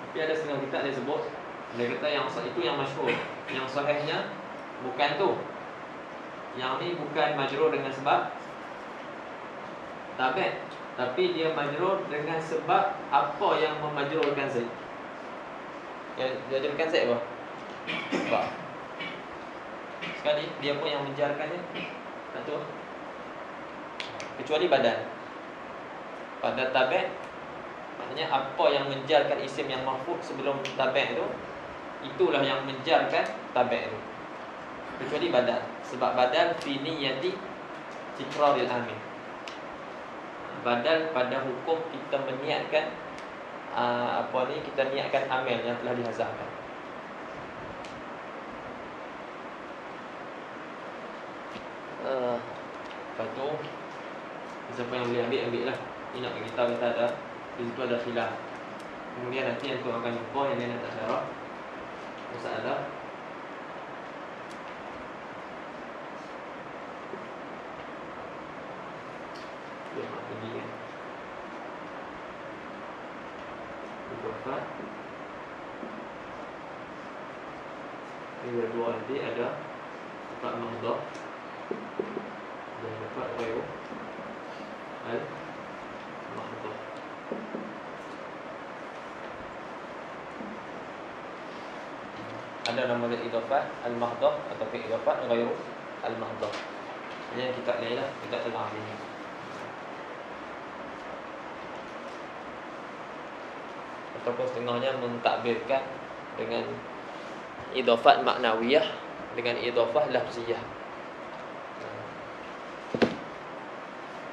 Tapi ada setengah kitab dia sebut, dia kata yang itu yang masyhur. Yang sahihnya bukan tu. Yang ni bukan majrur dengan sebab tabi', tapi dia majrur dengan sebab apa yang memajrurkan Zaid. Yang majrurkan Zaid apa? Sebab. Sekali dia pun yang menjarkan dia. Satu. Kecuali badan. Pada tabi', maknanya apa yang menjarkan isim yang marfu' sebelum tabi' itu, itulah yang menjarkan tabi' itu. Kecuali badal. Sebab badal fi niyyati tikraril amil. Badal pada hukum kita meniatkan kita niatkan amil yang telah dihazafkan. Lepas tu siapa yang boleh ambil lah. Ini nak kita ada di situ ada khilaf. Kemudian nanti yang tu akan jumpa yang lain tak syarah. Masalah kemudian idhafah. Yang kedua nanti ada sifat mahdhaf dan sifat ghairu al-mahdhaf. Ada nama dia idhafah al-mahdhaf atau idhafah ghairu al-mahdhaf. Ini kita lihat lah, kita telah ini. Ataupun setengahnya mentakbirkan dengan idhafat maknawiyah dengan idhafah lafziyah.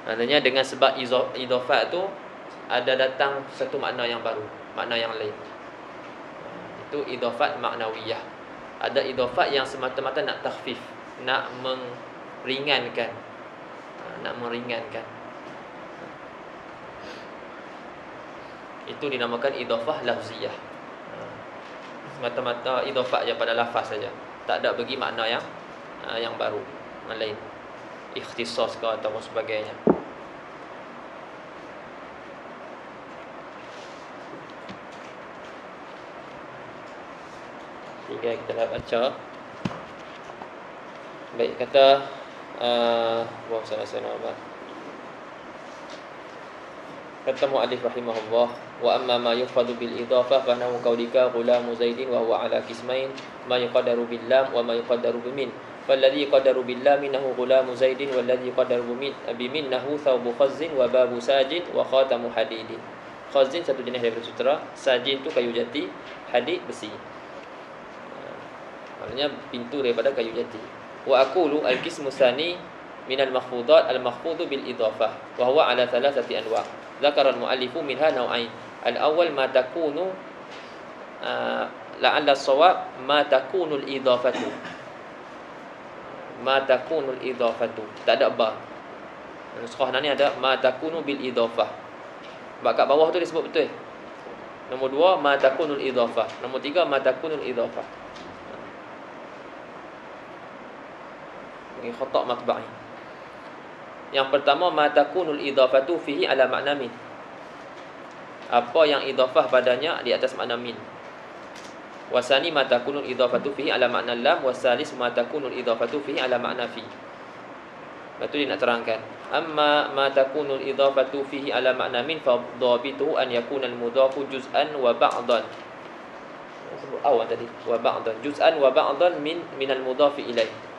Maknanya dengan sebab idhafat tu ada datang satu makna yang baru, makna yang lain. Itu idhafat maknawiyah. Ada idhafat yang semata-mata nak takhfif, nak meringankan. Itu dinamakan idhafah lafziyah. Semata-mata idhafah je pada lafaz saja. Tak ada bagi makna yang baru, yang lain. Ikhtisas ke atau sebagainya. Tiga kita nak baca. Baik, kata buang sana apa? Kata muallif rahimahullah, wa amma ma yufadu bil idhafah fa nahu qaulika ghulamu zaidin wa huwa ala qismain ma yuqaddaru bil lam wa ma yuqaddaru bil min. Falladhi yuqaddaru bil lam nahu ghulamu zaidin walladhi yuqaddaru bil min nahu thawbu khazzin wa babu sajin wa khatamu hadidin. Khazzin satu jenis daripada sutera, sajin tu kayu jati, hadid besi. Maknanya pintu daripada kayu jati. Wa aqulu al-qismu tsani min al-makhfudat al-makhfudu bil idhafah wa huwa ala thalathati anwa'. Dzakara al-muallifu minha naw'ain. Al-awwal ma takunu la'alla as-shawab ma takunu al-idhafatu. Ma takunu al-idhafatu. Tak ada ba. Nuskhah ni ada ma takunu bil idhafah. Sebab kat bawah tu disebut betul. Nombor 2 ma takunu al-idhafah. Nombor 3 ma takunu al-idhafah. Ini khata' matba'i. Yang pertama ma takunul idhafatu fihi ala makna min. Apa yang idhafah padanya di atas makna min. Wasani ma takunul idhafatu fihi ala makna lam, wasalis ma takunul idhafatu fihi ala makna fi. Lepas tu dia nak terangkan. Amma ma takunul idhafatu fihi ala makna min fa dhabituhu an yakuna al-mudhafu juz'an wa ba'dan. Sebut awal tadi wa ba'dan, juz'an wa ba'dan min al-mudhafi ilaih.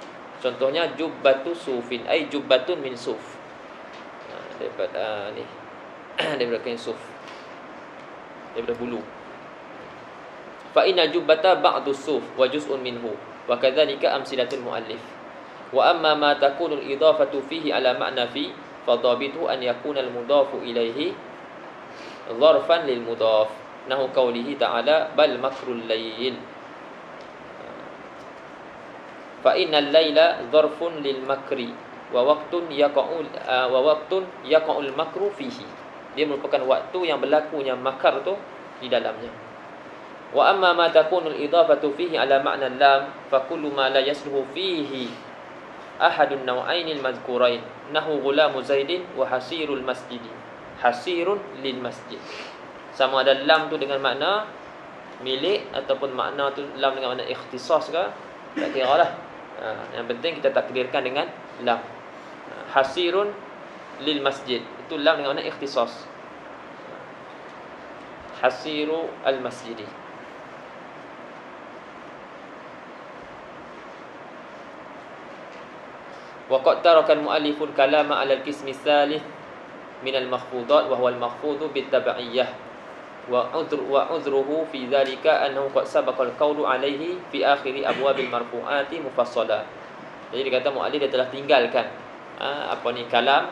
Contohnya jubbatu sufin, ai jubbatun min suf. Daripada ni daripada kain suf, daripada bulu. Fa inna jubbata ba'du suf wa juz'un minhu wa kadzalika amsilatul muallif. Wa amma ma takunu al-idhafatu fihi ala ma'na fi fa dhabituhu an yakuna al-mudhafu ilaihi dharfan lil mudhaf nahu qawlihi ta'ala bal makrul layl. Fa innal laila dharfun lil makri wa waqtun yaqa'ul makru fihi. Dia merupakan waktu yang berlakunya makar tu di dalamnya. Wa amma ma takunu al idhafatu fihi ala ma'na lam fa kullu ma la yasluhu fihi ahadun naw'ain al mazkurain nahu ghulamu zaidin wa hasirul masjid. Hasirun lil masjid. Sama ada lam tu dengan makna milik ataupun makna tu lam dengan makna ikhtisas ke, tak kiralah. Yang penting kita takdirkan dengan lam. Hasirun lil masjid, itu lam dengan makna ikhtisas. Hasiru al masjidi. Wa qad taraka al mualliful kalama ala al qismi tsalits min al makhfudat wa huwa al makhfudhu bit tabi'iyyah. Wa udhruhu fi dhalika annahu qad sabaqa al-qawlu alayhi fi akhir abwabil marfu'ati mufassala. Jadi dia kata muallif dia telah tinggalkan kalam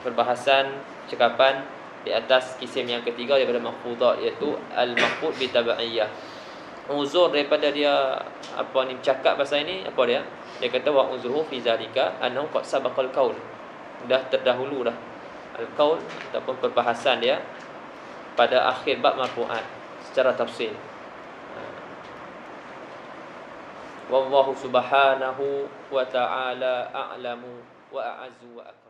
perbahasan cakapan di atas kisim yang ketiga daripada mahfudat, iaitu al-mahfud bi tabi'iyyah. Uzur daripada dia cakap pasal ini apa dia? Dia kata wa uzruhu fi dhalika annahu qad sabaqa al-qawl. Dah terdahulu dah al-qaul ataupun perbahasan dia pada akhir bab marfu'at secara tafsil. Wallahu subhanahu wa ta'ala a'lamu wa a'azzu wa akbar.